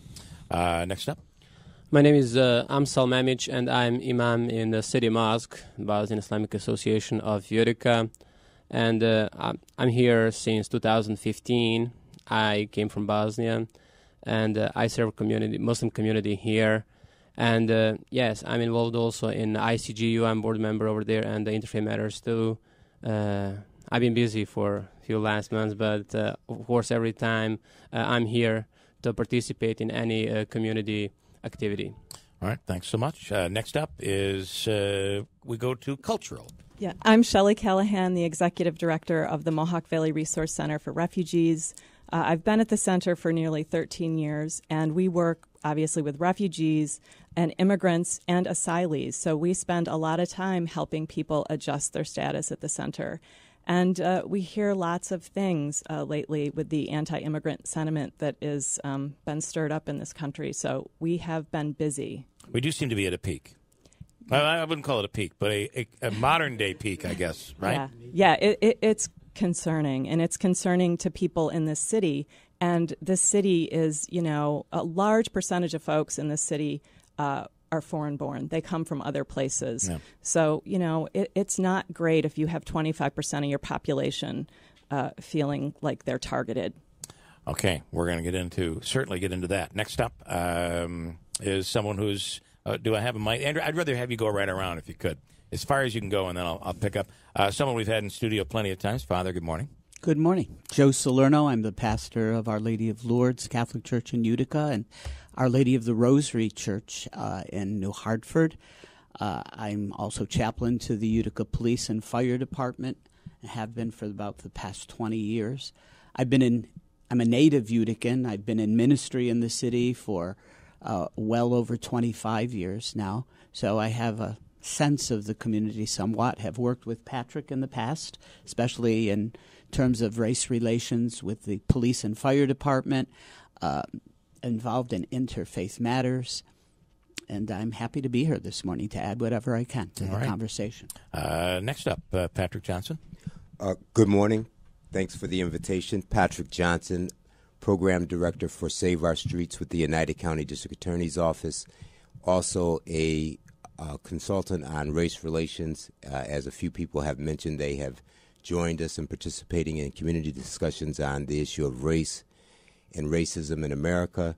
Next up. My name is Amsal Mamic, and I'm Imam in the City Mosque, Bosnian Islamic Association of Utica. And I'm here since 2015. I came from Bosnia, and I serve Muslim community here. And yes, I'm involved also in ICGU. I'm board member over there, and the Interfaith Matters too. I've been busy for a few last months, but of course every time I'm here to participate in any community activity. All right, thanks so much. Next up is we go to cultural. Yeah, I'm Shelley Callahan, the Executive Director of the Mohawk Valley Resource Center for Refugees. I've been at the center for nearly 13 years, and we work obviously with refugees and immigrants and asylees. So we spend a lot of time helping people adjust their status at the center. And we hear lots of things lately with the anti-immigrant sentiment that is been stirred up in this country. So we have been busy. We do seem to be at a peak. Well, I wouldn't call it a peak, but a modern-day peak, I guess, right? Yeah, it's concerning, and it's concerning to people in this city. And this city is, a large percentage of folks in this city are foreign-born. They come from other places. Yeah. So, it's not great if you have 25% of your population feeling like they're targeted. Okay, we're going to certainly get into that. Next up is someone who's, do I have a mic? Andrew, I'd rather have you go right around if you could, as far as you can go, and then I'll pick up. Someone we've had in studio plenty of times. Father, good morning. Good morning. Joe Salerno. I'm the pastor of Our Lady of Lourdes Catholic Church in Utica and Our Lady of the Rosary Church in New Hartford. I'm also chaplain to the Utica Police and Fire Department and have been for about the past 20 years. I'm a native Utican. I've been in ministry in the city for well over 25 years now, so I have a sense of the community somewhat. Have worked with Patrick in the past, especially in terms of race relations with the police and fire department, involved in Interfaith Matters, and I'm happy to be here this morning to add whatever I can to the conversation. Next up, Patrick Johnson. Good morning. Thanks for the invitation. Patrick Johnson, Program Director for Save Our Streets with the United County District Attorney's Office, also a consultant on race relations. As a few people have mentioned, they have joined us in participating in community discussions on the issue of race and racism in America.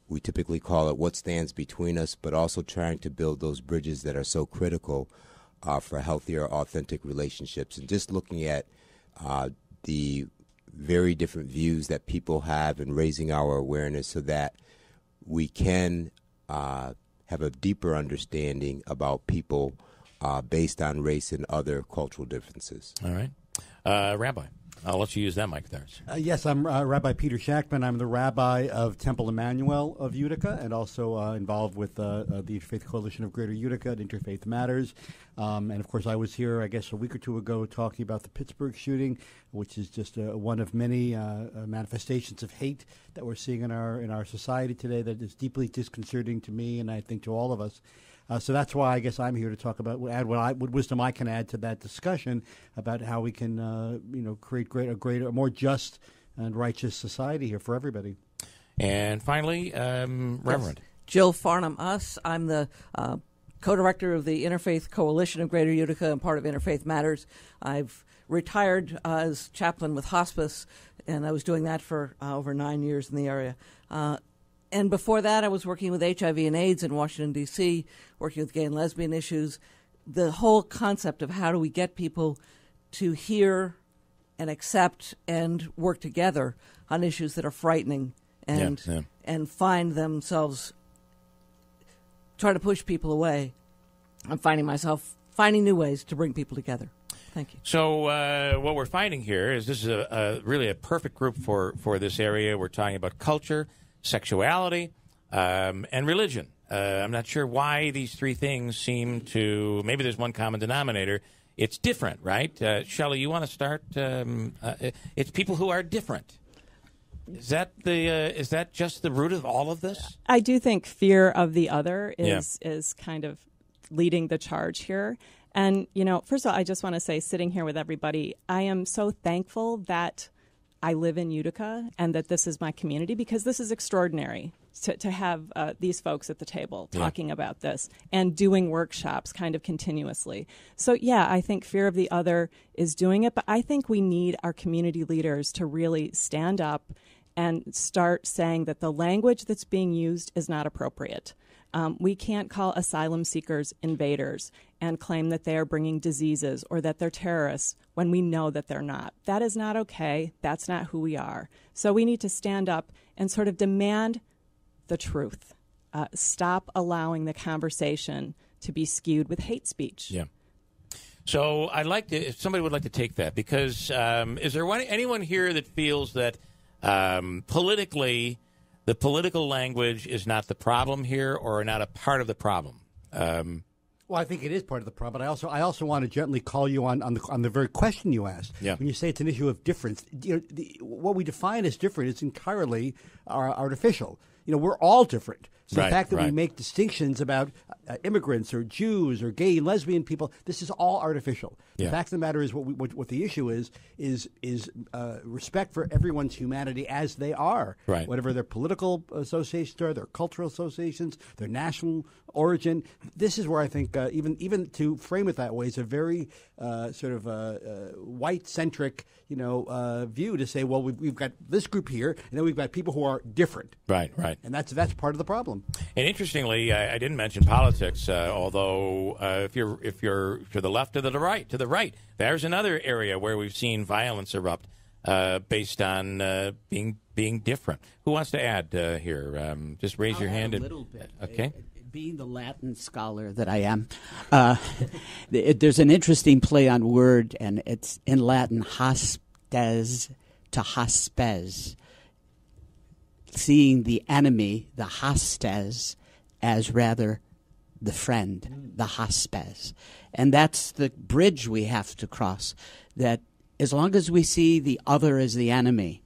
We typically call it what stands between us, but also trying to build those bridges that are so critical for healthier, authentic relationships. And just looking at the very different views that people have and raising our awareness so that we can have a deeper understanding about people based on race and other cultural differences. All right. Rabbi, I'll let you use that mic there. Yes, I'm Rabbi Peter Shackman. I'm the rabbi of Temple Emmanuel of Utica and also involved with the Interfaith Coalition of Greater Utica and Interfaith Matters. And, of course, I was here, I guess, a week or two ago talking about the Pittsburgh shooting, which is just one of many manifestations of hate that we're seeing in our society today that is deeply disconcerting to me and I think to all of us. So that's why I guess I'm here to talk about, add what wisdom I can add to that discussion about how we can, create a more just and righteous society here for everybody. And finally, Reverend. Yes. Jill Farnham, I'm the co-director of the Interfaith Coalition of Greater Utica and part of Interfaith Matters. I've retired as chaplain with hospice, and I was doing that for over 9 years in the area. And before that, I was working with HIV and AIDS in Washington, D.C., working with gay and lesbian issues. The whole concept of how do we get people to hear and accept and work together on issues that are frightening and find themselves trying to push people away. I'm finding myself finding new ways to bring people together. Thank you. So what we're finding here is this is really a perfect group for this area. We're talking about culture, sexuality, and religion. I'm not sure why these three things seem to, maybe there's one common denominator, it's different, right? Shelley, you want to start? It's people who are different. Is that just the root of all of this? I do think fear of the other is kind of leading the charge here. And, first of all, I just want to say, sitting here with everybody, I am so thankful that I live in Utica and that this is my community, because this is extraordinary to have these folks at the table talking about this and doing workshops kind of continuously. So, I think fear of the other is doing it, but I think we need our community leaders to really stand up and start saying that the language that's being used is not appropriate. We can't call asylum seekers invaders and claim that they are bringing diseases or that they're terrorists when we know that they're not. That is not okay. That's not who we are. So we need to stand up and sort of demand the truth. Stop allowing the conversation to be skewed with hate speech. Yeah. So I'd like to, if somebody would like to take that, because is there anyone here that feels that politically, the political language is not the problem here, or not a part of the problem? Well, I think it is part of the problem. But I also want to gently call you on the very question you asked. Yeah. When you say it's an issue of difference, what we define as different is entirely artificial. We're all different. So the fact that we make distinctions about immigrants or Jews or gay and lesbian people, this is all artificial. The fact of the matter is what the issue is respect for everyone's humanity as they are. Right. Whatever their political associations are, their cultural associations, their national origin. This is where I think even to frame it that way is a very sort of white-centric view to say, well, we've got this group here, and then we've got people who are different. Right. And that's part of the problem. And interestingly, I didn't mention politics, although if you're to the left or to the right, there's another area where we've seen violence erupt based on being different. Who wants to add here? Just raise your hand. A little bit. Okay. Being the Latin scholar that I am, there's an interesting play on word, and it's in Latin, hospes to hospes. Seeing the enemy, the hostes, as rather the friend, the hospes. And that's the bridge we have to cross, that as long as we see the other as the enemy,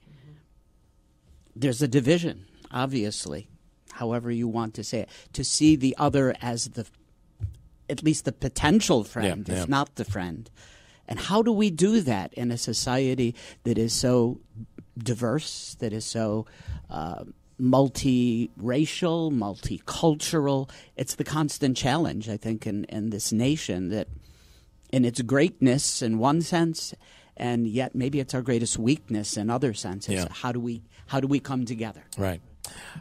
there's a division, obviously, however you want to say it. To see the other as at least the potential friend, if not the friend. And how do we do that in a society that is so diverse, that is so multiracial, multicultural? It's the constant challenge, I think, in this nation, that in its greatness in one sense, and yet maybe it's our greatest weakness in other senses. Yeah. How do we come together? Right.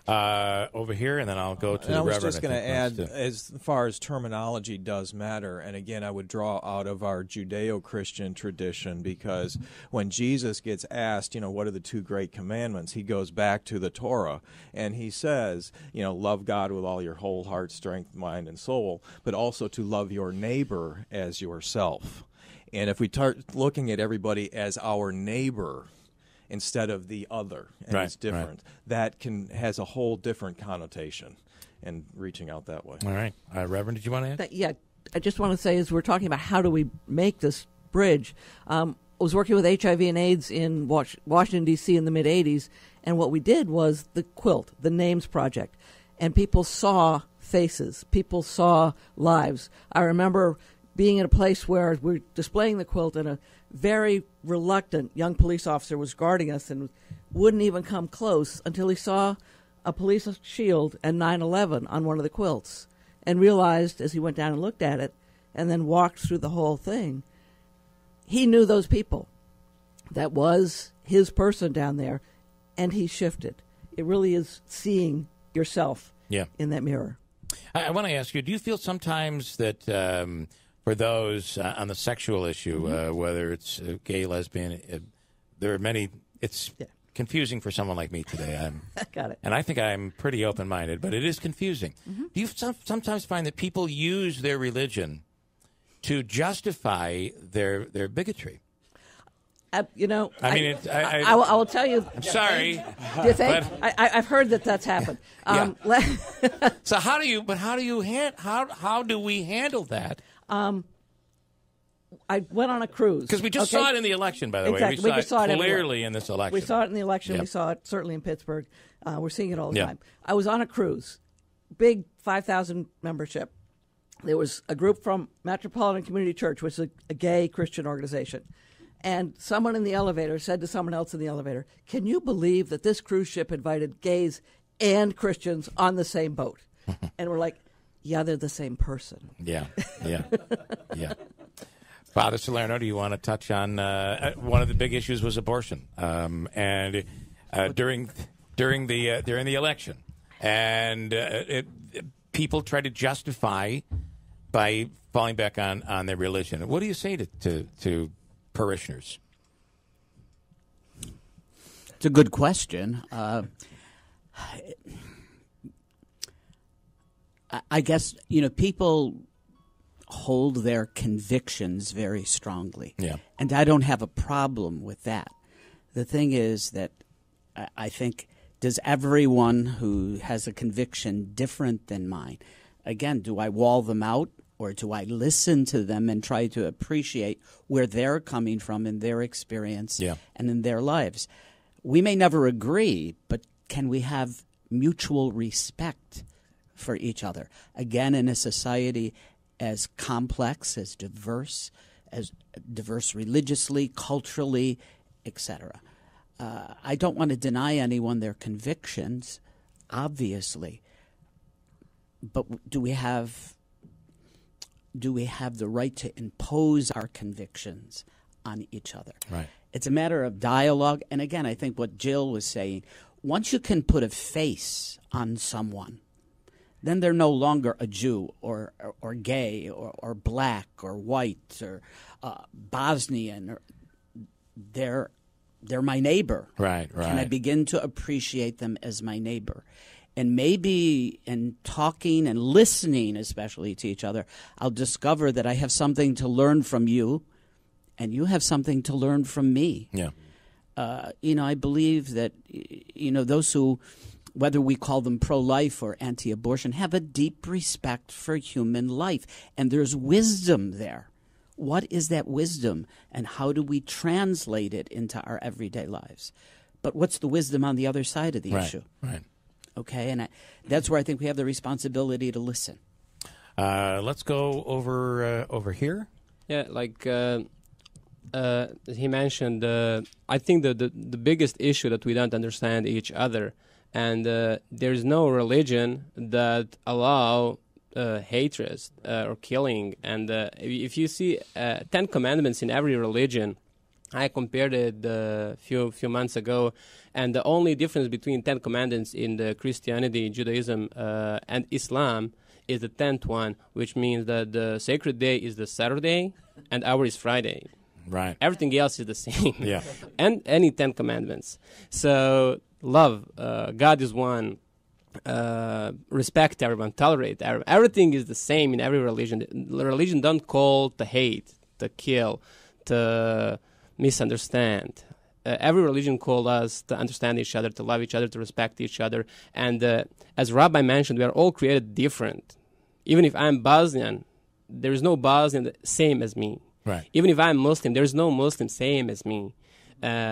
Over here, and then I'll go to the Reverend. I was just going to add, as far as terminology does matter, and again, I would draw out of our Judeo-Christian tradition, because when Jesus gets asked, what are the two great commandments, he goes back to the Torah, and he says, love God with all your whole heart, strength, mind, and soul, but also to love your neighbor as yourself. And if we start looking at everybody as our neighbor instead of the other, and it's different, that has a whole different connotation, and reaching out that way. All right. Reverend, did you want to add? I just want to say, as we're talking about how do we make this bridge, I was working with HIV and AIDS in Washington, D.C. in the mid-'80s, and what we did was the quilt, the Names Project, and people saw faces, people saw lives. I remember being in a place where we're displaying the quilt, and a very reluctant young police officer was guarding us and wouldn't even come close until he saw a police shield and 9/11 on one of the quilts, and realized as he went down and looked at it and then walked through the whole thing, he knew those people. That was his person down there, and he shifted. It really is seeing yourself in that mirror. I want to ask you, do you feel sometimes that for those on the sexual issue, whether it's gay, lesbian, there are many, it's confusing for someone like me today. Got it. And I think I'm pretty open-minded, but it is confusing. Do you sometimes find that people use their religion to justify their bigotry? I will tell you. I'm sorry. Do you think? I've heard that's happened. So how do we handle that? I went on a cruise. Because we just saw it in the election, by the way. Exactly. We just saw it it clearly everywhere. in this election. We saw it in the election. Yep. We saw it certainly in Pittsburgh. We're seeing it all the Yep. time. I was on a cruise, big 5,000 membership. There was a group from Metropolitan Community Church, which is a gay Christian organization. And someone in the elevator said to someone else in the elevator, "Can you believe that this cruise ship invited gays and Christians on the same boat?" And we're like, yeah, they're the same person. Yeah. Father Salerno, do you want to touch on one of the big issues was abortion, and during the election, and people try to justify by falling back on their religion. What do you say to parishioners? It's a good question. I guess, people hold their convictions very strongly. Yeah. And I don't have a problem with that. The thing is that I think, does everyone who has a conviction different than mine, again, do I wall them out, or do I listen to them and try to appreciate where they're coming from in their experience and in their lives? We may never agree, but can we have mutual respect for each other? Again, in a society as complex, as diverse religiously, culturally, etc. I don't want to deny anyone their convictions, obviously, but do we have the right to impose our convictions on each other? Right. It's a matter of dialogue. And again, I think what Jill was saying, once you can put a face on someone, then they're no longer a Jew or gay or black or white or Bosnian. Or they're my neighbor. Right. And I begin to appreciate them as my neighbor. And maybe in talking and listening, especially to each other, I'll discover that I have something to learn from you, and you have something to learn from me. Yeah. I believe that, those who, whether we call them pro-life or anti-abortion, have a deep respect for human life. And there's wisdom there. What is that wisdom, and how do we translate it into our everyday lives? But what's the wisdom on the other side of the issue? Right. Okay, and that's where I think we have the responsibility to listen. Let's go over here. Yeah, like he mentioned, I think the biggest issue that we don't understand each other, and there's no religion that allow hatred or killing. And if you see 10 commandments in every religion, I compared it a few months ago, and the only difference between 10 commandments in the Christianity, Judaism, and Islam is the 10th one, which means that the sacred day is the Saturday and ours is Friday. Right. Everything else is the same. Yeah. And any 10 commandments. So love, God is one. Respect everyone, tolerate everyone. Everything is the same in every religion. The religion don't call to hate, to kill, to misunderstand. Every religion calls us to understand each other, to love each other, to respect each other. And as Rabbi mentioned, we are all created different. Even if I'm Bosnian, there is no Bosnian same as me. Right. Even if I'm Muslim, there is no Muslim same as me.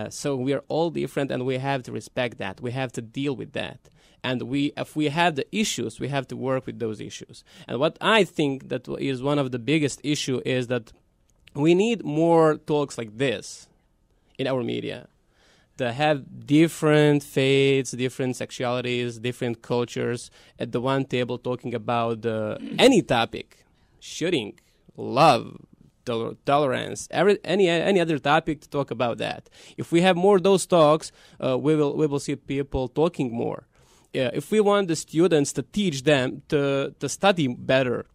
So we are all different, and we have to respect that. We have to deal with that. And if we have the issues, we have to work with those issues. And what I think that is one of the biggest issue is that we need more talks like this in our media, that have different faiths, different sexualities, different cultures at the one table talking about any topic, shooting, love, tolerance, any other topic to talk about that. If we have more of those talks, we will see people talking more. If we want the students to teach them to study better,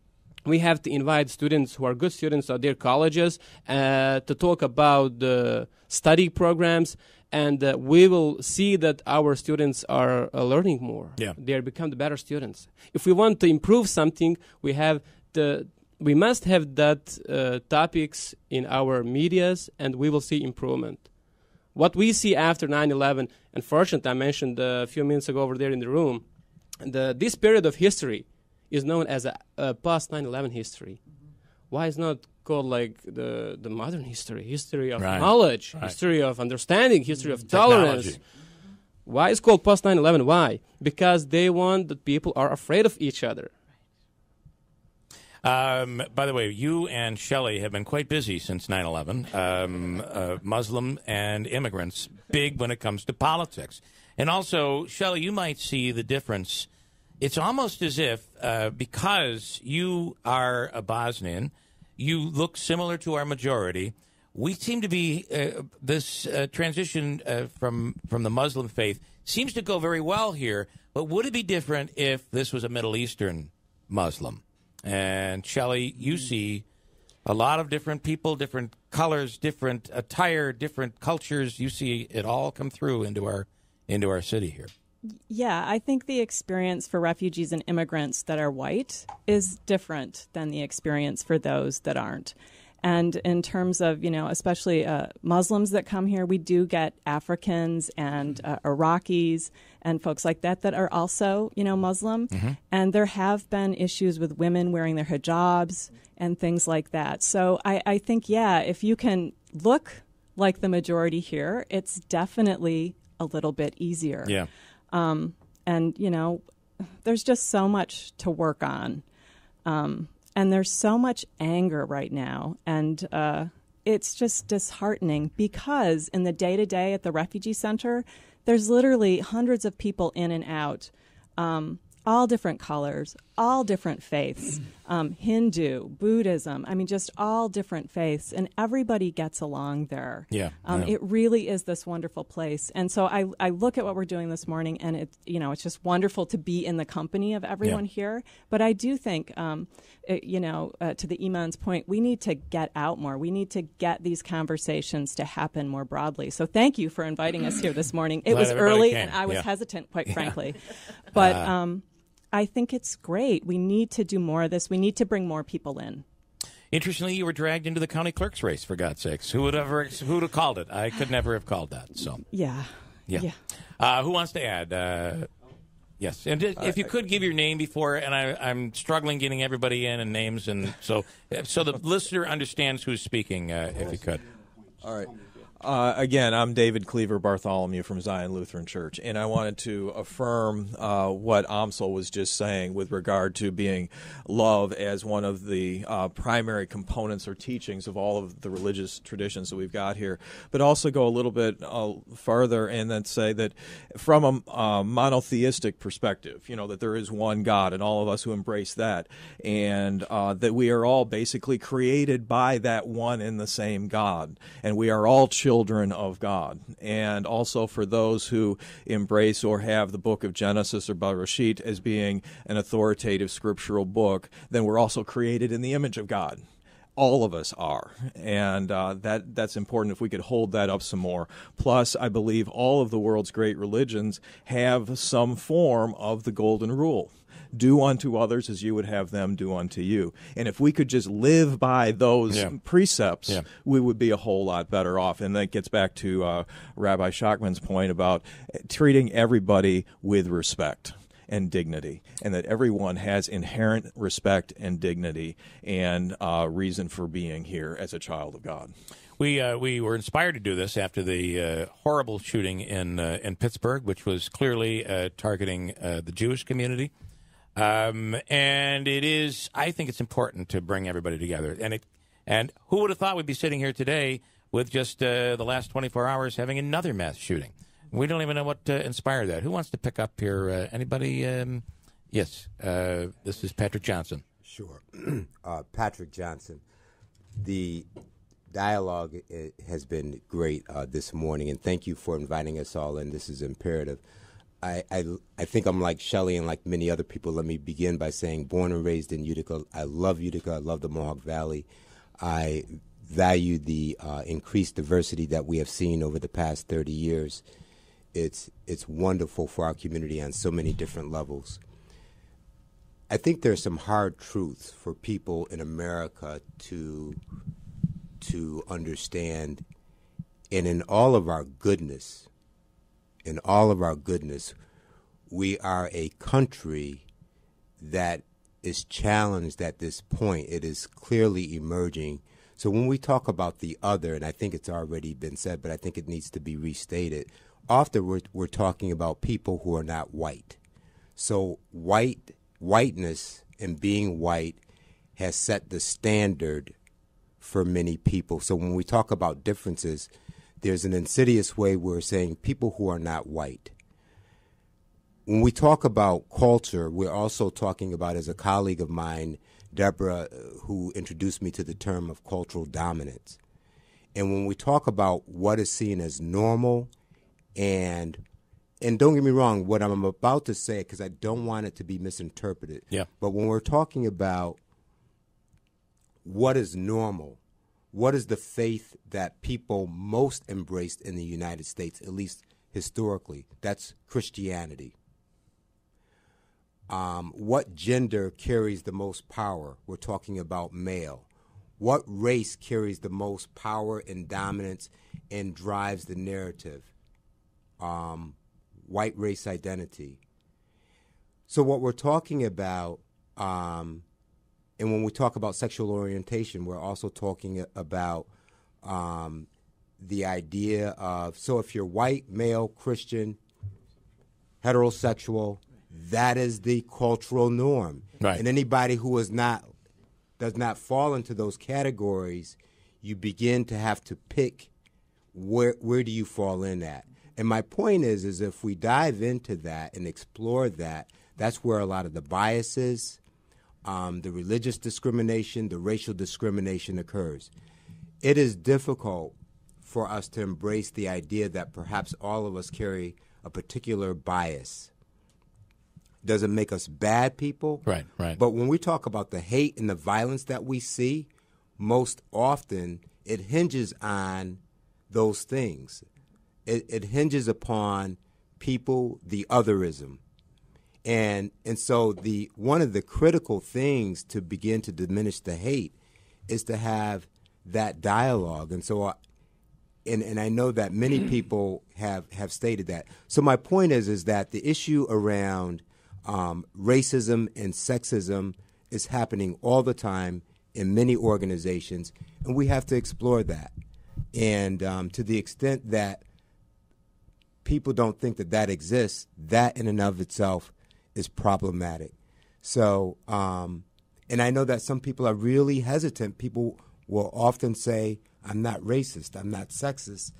we have to invite students who are good students at their colleges to talk about the study programs, and we will see that our students are learning more. Yeah. They become the better students. If we want to improve something, we must have that topics in our medias, and we will see improvement. What we see after 9/11, unfortunately, I mentioned a few minutes ago over there in the room, this period of history is known as a post 9/11 history. Why is not called like the modern history of Right. knowledge, Right. history of understanding, history of tolerance. Technology. Why it's called post 9/11? Why? Because they want that people are afraid of each other. By the way, you and Shelley have been quite busy since 9/11. Muslim and immigrants, big when it comes to politics. And also, Shelley, you might see the difference. It's almost as if, because you are a Bosnian, you look similar to our majority. We seem to be, this transition from the Muslim faith seems to go very well here. But would it be different if this was a Middle Eastern Muslim? And Shelley, you see a lot of different people, different colors, different attire, different cultures. You see it all come through into our city here. Yeah, I think the experience for refugees and immigrants that are white is different than the experience for those that aren't. And in terms of, especially Muslims that come here, we do get Africans and Iraqis and folks like that are also, Muslim. Mm-hmm. And there have been issues with women wearing their hijabs and things like that. So I think, yeah, if you can look like the majority here, it's definitely a little bit easier. Yeah. And, there's just so much to work on. And there's so much anger right now. And it's just disheartening because in the day-to-day at the refugee center, there's literally hundreds of people in and out, all different colors, all different faiths, Hindu, Buddhism, just all different faiths. And everybody gets along there. Yeah. It really is this wonderful place. And so I look at what we're doing this morning, and it's just wonderful to be in the company of everyone here. But I do think, to the Iman's point, we need to get out more. We need to get these conversations to happen more broadly. So thank you for inviting us here this morning. It was early, and I was hesitant, quite frankly. But I think it's great. We need to do more of this. We need to bring more people in. Interestingly, you were dragged into the county clerk's race, for God's sakes. Who would have called it? I could never have called that. So Yeah. Who wants to add? Yes, and if you could give your name before, and I'm struggling getting everybody in and names, and so the listener understands who's speaking. If you could. All right. Again, I'm David Cleaver Bartholomew from Zion Lutheran Church, and I wanted to affirm what Amsel was just saying with regard to being love as one of the primary components or teachings of all of the religious traditions that we've got here, but also go a little bit further and then say that from a monotheistic perspective, that there is one God and all of us who embrace that, and that we are all basically created by that one and the same God, and we are all children of God. And also for those who embrace or have the book of Genesis or Bereshit as being an authoritative scriptural book, then we're also created in the image of God. All of us are, and that's important if we could hold that up some more. Plus, I believe all of the world's great religions have some form of the golden rule. Do unto others as you would have them do unto you. And if we could just live by those precepts, we would be a whole lot better off. And that gets back to Rabbi Schachman's point about treating everybody with respect and dignity, and that everyone has inherent respect and dignity and reason for being here as a child of God. We were inspired to do this after the horrible shooting in Pittsburgh, which was clearly targeting the Jewish community. And it is, I think it's important to bring everybody together. And who would have thought we'd be sitting here today with just the last 24 hours having another mass shooting? We don't even know what inspired that. Who wants to pick up here? Anybody? Yes. This is Patrick Johnson. Sure. Patrick Johnson. The dialogue has been great this morning, and thank you for inviting us all in. This is imperative. I think I'm like Shelley and like many other people. Let me begin by saying, born and raised in Utica, I love Utica. I love the Mohawk Valley. I value the increased diversity that we have seen over the past 30 years. It's wonderful for our community on so many different levels. I think there's some hard truths for people in America to understand, and in all of our goodness, we are a country that is challenged at this point. It is clearly emerging So when we talk about the other, and I think it's already been said, but I think it needs to be restated, often we're talking about people who are not white. So whiteness and being white has set the standard for many people. So when we talk about differences, there's an insidious way we're saying people who are not white. When we talk about culture, we're also talking about, as a colleague of mine, Deborah, who introduced me to the term of cultural dominance. And when we talk about what is seen as normal, and don't get me wrong, what I'm about to say, because I don't want it to be misinterpreted. Yeah. But when we're talking about what is normal, what is the faith that people most embraced in the United States, at least historically? That's Christianity. What gender carries the most power? We're talking about male. What race carries the most power and dominance and drives the narrative? White race identity. So what we're talking about, and when we talk about sexual orientation, we're also talking about the idea of, so if you're white, male, Christian, heterosexual, that is the cultural norm. Right. And anybody who does not fall into those categories, you begin to have to pick where do you fall in at. And my point is if we dive into that and explore that, that's where a lot of the biases, the religious discrimination, the racial discrimination occurs. It is difficult for us to embrace the idea that perhaps all of us carry a particular bias. Doesn't make us bad people. Right, right. But when we talk about the hate and the violence that we see, most often it hinges on those things. It hinges upon people, the otherism. And so one of the critical things to begin to diminish the hate is to have that dialogue. And so and I know that many people have stated that. So my point is that the issue around racism and sexism is happening all the time in many organizations, and we have to explore that. And to the extent that people don't think that exists, that in and of itself is problematic. So, and I know that some people are really hesitant. People will often say, I'm not racist, I'm not sexist,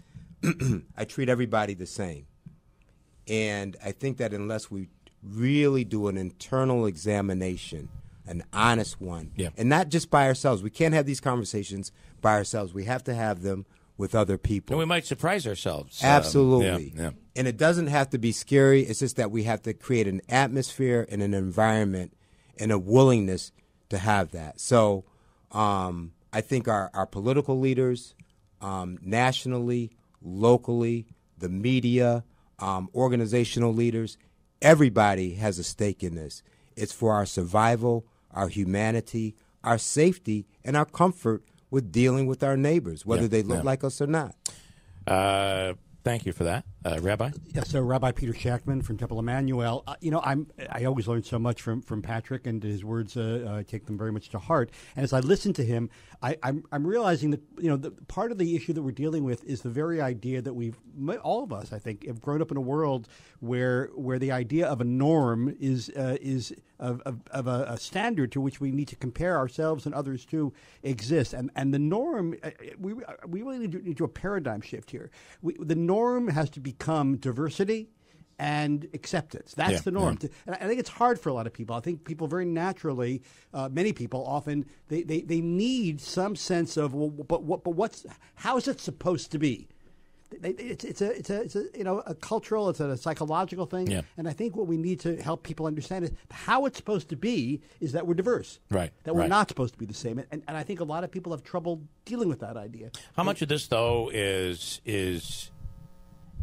I treat everybody the same. And I think that unless we really do an internal examination, an honest one, and not just by ourselves. We can't have these conversations by ourselves. We have to have them with other people. And we might surprise ourselves. Absolutely. Yeah. And it doesn't have to be scary. It's just that we have to create an atmosphere and an environment and a willingness to have that. So I think our political leaders, nationally, locally, the media, organizational leaders, everybody has a stake in this. It's for our survival, our humanity, our safety, and our comfort with dealing with our neighbors, whether they look like us or not. Thank you for that, Rabbi. Yes, so Rabbi Peter Shackman from Temple Emmanuel. I always learn so much from Patrick, and his words I take them very much to heart. And as I listen to him, I'm realizing that the part of the issue that we're dealing with is the very idea that all of us, I think, have grown up in a world where the idea of a norm is of a standard to which we need to compare ourselves and others to exist. And the norm, we really need to do a paradigm shift here. The norm has to become diversity and acceptance. That's the norm. Yeah. And I think it's hard for a lot of people. I think people very naturally, many people often, they need some sense of, how is it supposed to be? It's a cultural, it's a psychological thing, and I think what we need to help people understand is how it's supposed to be is that we're diverse, right? That we're not supposed to be the same, and I think a lot of people have trouble dealing with that idea. How much of this though is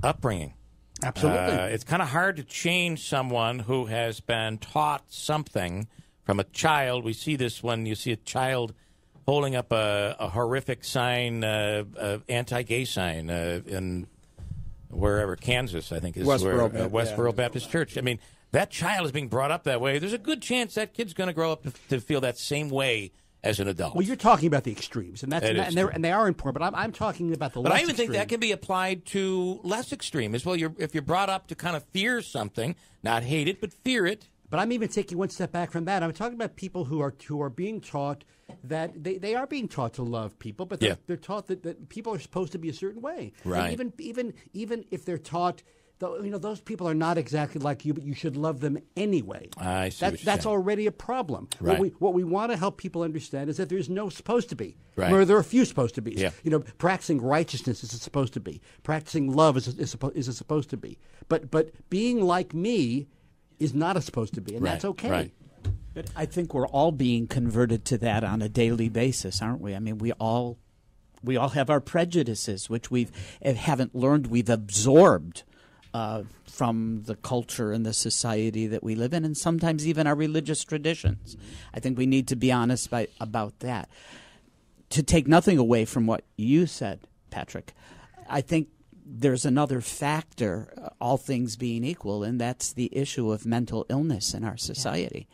upbringing? Absolutely, it's kind of hard to change someone who has been taught something from a child. We see this when you see a child holding up a horrific sign, anti-gay sign in wherever, Kansas, I think, is Westboro Baptist Church. I mean, that child is being brought up that way. There's a good chance that kid's going to grow up to feel that same way as an adult. Well, you're talking about the extremes, and they are important. But I'm talking about the. But less I even extreme. think that can be applied to less extreme as well. If you're brought up to kind of fear something, not hate it, but fear it. But I'm even taking one step back from that. I'm talking about people who are being taught that they are being taught to love people, but they're taught that people are supposed to be a certain way. Right. And even if they're taught, those people are not exactly like you, but you should love them anyway. I see. That's already a problem. Right. What we want to help people understand is that there's no supposed to be. Right. Where there are few supposed to be. Yeah. Practicing righteousness is supposed to be. Practicing love is supposed to be. But being like me is not supposed to be, and that's okay. Right. But I think we're all being converted to that on a daily basis, aren't we? I mean, we all have our prejudices, which we haven't learned. We've absorbed from the culture and the society that we live in, and sometimes even our religious traditions. I think we need to be honest about that. To take nothing away from what you said, Patrick, I think there's another factor, all things being equal, and that's the issue of mental illness in our society.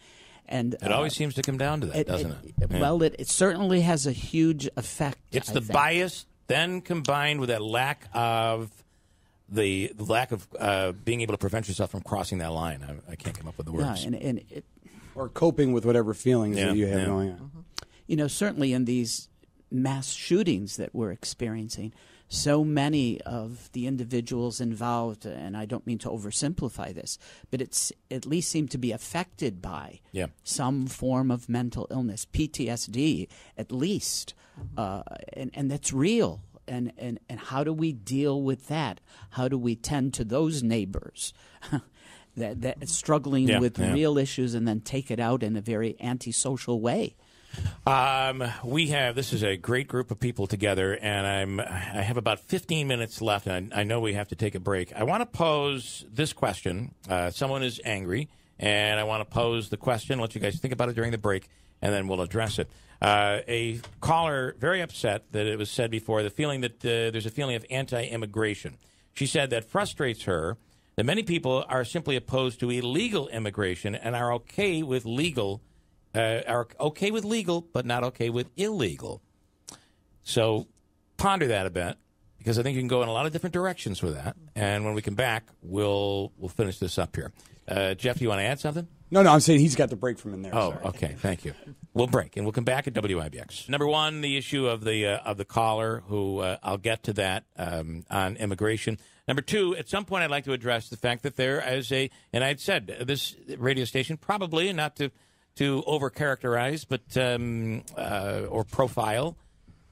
And it always seems to come down to that, doesn't it? Yeah. Well, it certainly has a huge effect. It's the bias then combined with that lack of being able to prevent yourself from crossing that line. I can't come up with the words. Yeah, or coping with whatever feelings that you have going on. Certainly in these mass shootings that we're experiencing, so many of the individuals involved, and I don't mean to oversimplify this, but it's at least seem to be affected by some form of mental illness, PTSD at least, and that's real. And how do we deal with that? How do we tend to those neighbors that struggling with real issues and then take it out in a very antisocial way? This is a great group of people together, and I have about 15 minutes left, and I know we have to take a break. I want to pose this question. Someone is angry, and I want to pose the question, let you guys think about it during the break, and then we'll address it. A caller very upset that it was said before, the feeling that there's a feeling of anti-immigration. She said that frustrates her that many people are simply opposed to illegal immigration and are okay with legal but not okay with illegal. So ponder that a bit, because I think you can go in a lot of different directions with that. And when we come back, we'll finish this up here. Jeff, do you want to add something? No, I'm saying he's got the break from in there. Oh, sorry. Okay, thank you. We'll break, and we'll come back at WIBX. Number one, the issue of the caller, who I'll get to that on immigration. Number two, at some point I'd like to address the fact that there is and I'd said this radio station, probably not to overcharacterize, but or profile,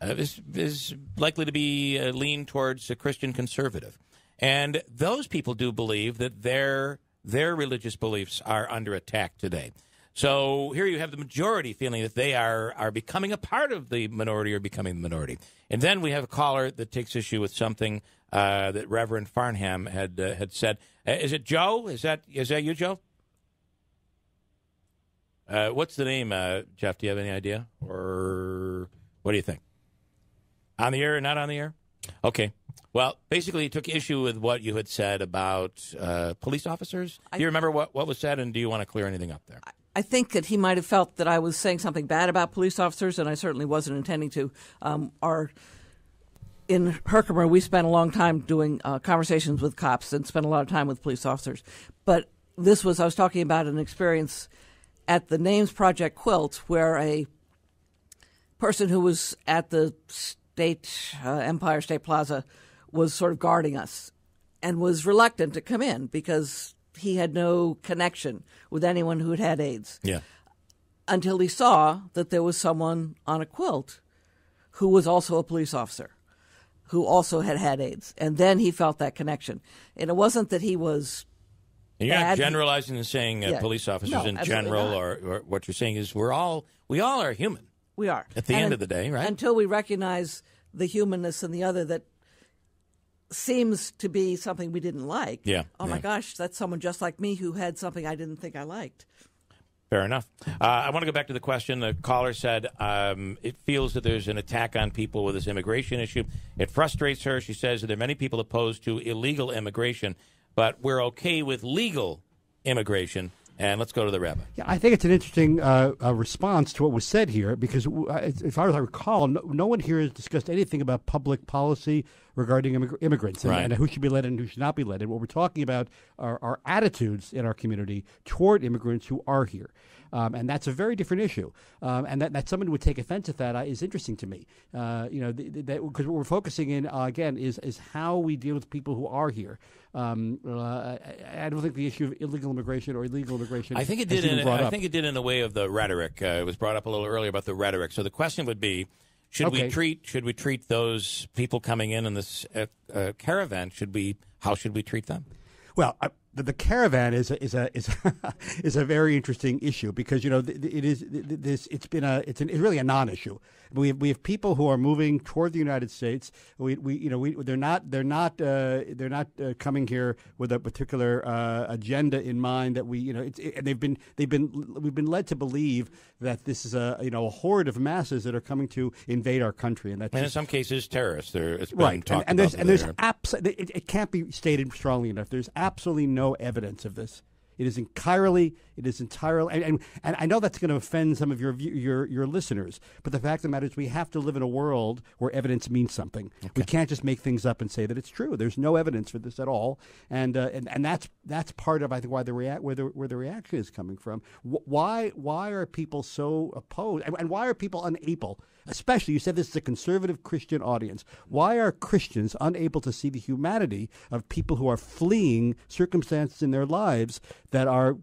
is likely to be lean towards a Christian conservative, and those people do believe that their religious beliefs are under attack today. So here you have the majority feeling that they are becoming a part of the minority or becoming the minority, and then we have a caller that takes issue with something that Reverend Farnham had said. Is it Joe? Is that you, Joe? What's the name, Jeff? Do you have any idea? Or what do you think? On the air or not on the air? Okay. Well, basically, he took issue with what you had said about police officers. Do you remember what was said, and do you want to clear anything up there? I think that he might have felt that I was saying something bad about police officers, and I certainly wasn't intending to. In Herkimer, we spent a long time doing conversations with cops and spent a lot of time with police officers. But I was talking about an experience at the Names Project Quilt, where a person who was at the Empire State Plaza was sort of guarding us and was reluctant to come in because he had no connection with anyone who had had AIDS. Yeah. Until he saw that there was someone on a quilt who was also a police officer, who also had had AIDS. And then he felt that connection. And it wasn't that he was You're not generalizing and saying police officers in general, or what you're saying is we all are human. We are. At the end of the day, right? Until we recognize the humanness in the other that seems to be something we didn't like. Yeah. Oh, my gosh, that's someone just like me who had something I didn't think I liked. Fair enough. I want to go back to the question. The caller said it feels that there's an attack on people with this immigration issue. It frustrates her. She says that there are many people opposed to illegal immigration, but we're okay with legal immigration And let's go to the rabbi. Yeah, I think it's an interesting response to what was said here, because as far as I recall, no one here has discussed anything about public policy regarding immigrants and who should be let in and who should not be let in. What we're talking about are attitudes in our community toward immigrants who are here. And that's a very different issue. And that someone would take offense at that is interesting to me. Because what we're focusing in, again, is how we deal with people who are here. I don't think the issue of illegal immigration or illegal immigration. I think it did. I think it did in the way of the rhetoric. It was brought up a little earlier about the rhetoric. So the question would be: Should we treat those people coming in this caravan? How should we treat them? Well, the caravan is a very interesting issue, because it's really a non-issue. We have people who are moving toward the United States. They're not coming here with a particular agenda in mind that we've been led to believe that this is a horde of masses that are coming to invade our country, and in some cases terrorists. It's been right, talked and about there's it can't be stated strongly enough. There's absolutely no evidence of this. It is entirely, and I know that's going to offend some of your listeners, but the fact of the matter is we have to live in a world where evidence means something. Okay. We can't just make things up and say that it's true. There's no evidence for this at all, and that's part of, I think, where the reaction is coming from. Why are people so opposed, and why are people unable? Especially, you said this is a conservative Christian audience. Why are Christians unable to see the humanity of people who are fleeing circumstances in their lives that are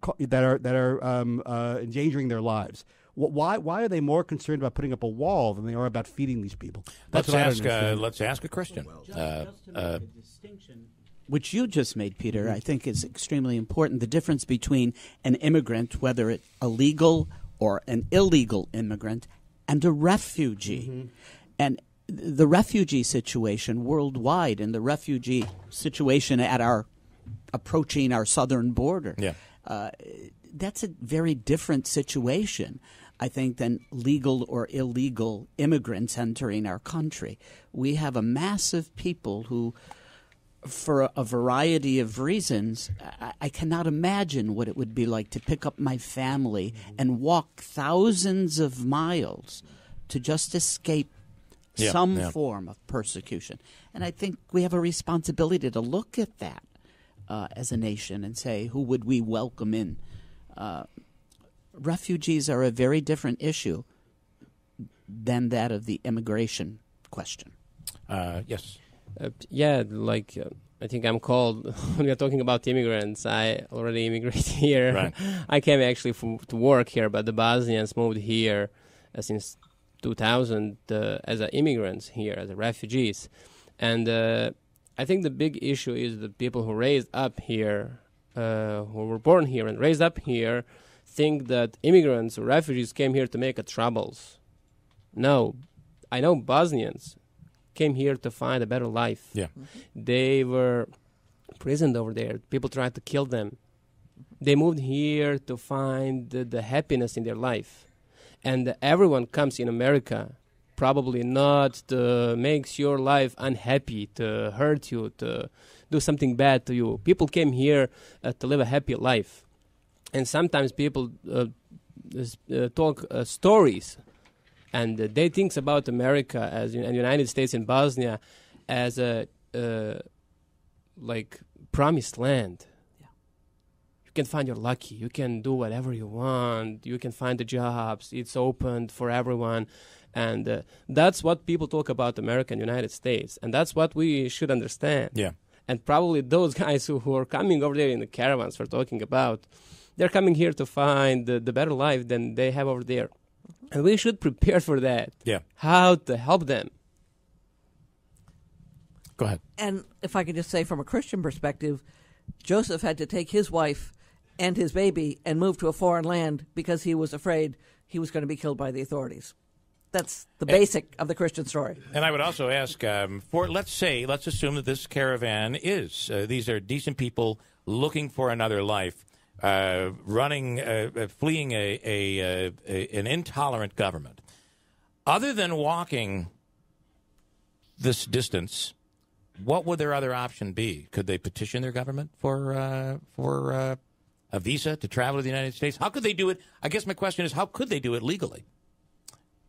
endangering their lives? Why are they more concerned about putting up a wall than they are about feeding these people? Let's ask a Christian. The distinction which you just made, Peter, I think is extremely important. The difference between an immigrant, whether it's a legal or an illegal immigrant, and a refugee. Mm-hmm. And the refugee situation worldwide and the refugee situation approaching our southern border, that's a very different situation, I think, than legal or illegal immigrants entering our country. We have a mass of people who, for a variety of reasons, I cannot imagine what it would be like to pick up my family and walk thousands of miles to just escape some form of persecution. And I think we have a responsibility to look at that as a nation and say, who would we welcome in? Refugees are a very different issue than that of the immigration question. Yes. I think I'm called when we're talking about immigrants. I already immigrated here. Right. I came actually to work here, but the Bosnians moved here since 2000 as immigrants here, as refugees. And I think the big issue is the people who raised up here, who were born here and raised up here, think that immigrants or refugees came here to make troubles. No, I know Bosnians came here to find a better life. Yeah. They were imprisoned over there. People tried to kill them. They moved here to find the happiness in their life. And everyone comes in America probably not to make your life unhappy, to hurt you, to do something bad to you. People came here to live a happy life. And sometimes people talk stories. And they think about America and United States and Bosnia as a promised land. Yeah. You can find you're lucky. You can do whatever you want. You can find the jobs. It's open for everyone. And that's what people talk about America and United States. And that's what we should understand. Yeah. And probably those guys who are coming over there in the caravans we're talking about, they're coming here to find the better life than they have over there. And we should prepare for that. Yeah. How to help them. Go ahead. And if I could just say from a Christian perspective, Joseph had to take his wife and his baby and move to a foreign land because he was afraid he was going to be killed by the authorities. That's the basic of the Christian story. And I would also ask, let's assume that this caravan these are decent people looking for another life. Fleeing an intolerant government. Other than walking this distance, what would their other option be? Could they petition their government for a visa to travel to the United States? How could they do it? I guess my question is, how could they do it legally?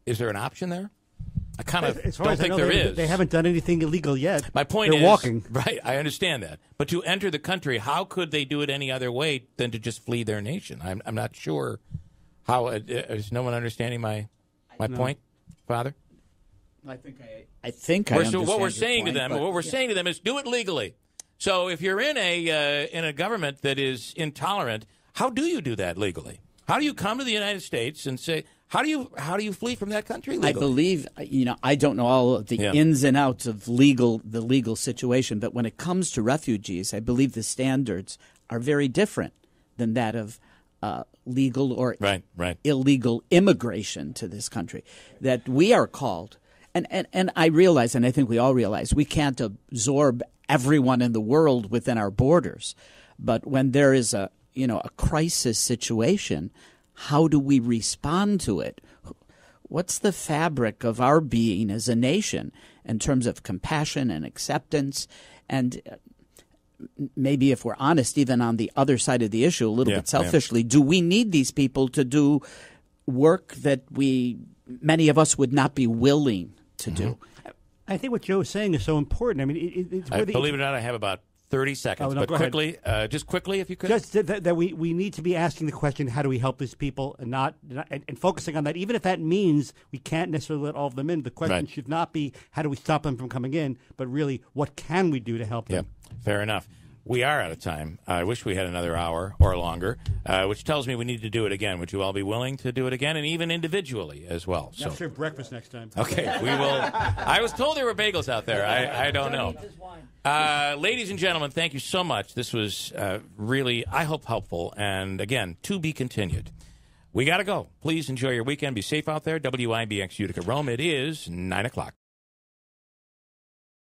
Is there an option there? I kind of don't think there is. They haven't done anything illegal yet. My point is, they're walking. Right, I understand that. But to enter the country, how could they do it any other way than to just flee their nation? I'm not sure how. Is no one understanding my point, Father? I think I understand what we're saying point, to them, what we're saying to them is do it legally. So if you're in a government that is intolerant, how do you do that legally? How do you come to the United States and say, how do you flee from that country legally? I believe, I don't know all of the ins and outs of the legal situation, but when it comes to refugees, I believe the standards are very different than that of legal or illegal immigration to this country. That we are called, and I realize, and I think we all realize, we can't absorb everyone in the world within our borders. But when there is a crisis situation, how do we respond to it? What's the fabric of our being as a nation in terms of compassion and acceptance? And maybe if we're honest, even on the other side of the issue, a little bit selfishly, do we need these people to do work that many of us would not be willing to do? I think what Joe's saying is so important. I mean, believe it or not, I have about 30 seconds, but quickly, just quickly, if you could. Just that we need to be asking the question, how do we help these people, and focusing on that, even if that means we can't necessarily let all of them in. The question should not be, how do we stop them from coming in, but really, what can we do to help them? Fair enough. We are out of time. I wish we had another hour or longer, which tells me we need to do it again. Would you all be willing to do it again, and even individually as well? So serve breakfast next time. Okay, we will. I was told there were bagels out there. I don't know. Ladies and gentlemen, thank you so much. This was really, I hope, helpful. And again, to be continued. We got to go. Please enjoy your weekend. Be safe out there. WIBX Utica Rome. It is 9 o'clock.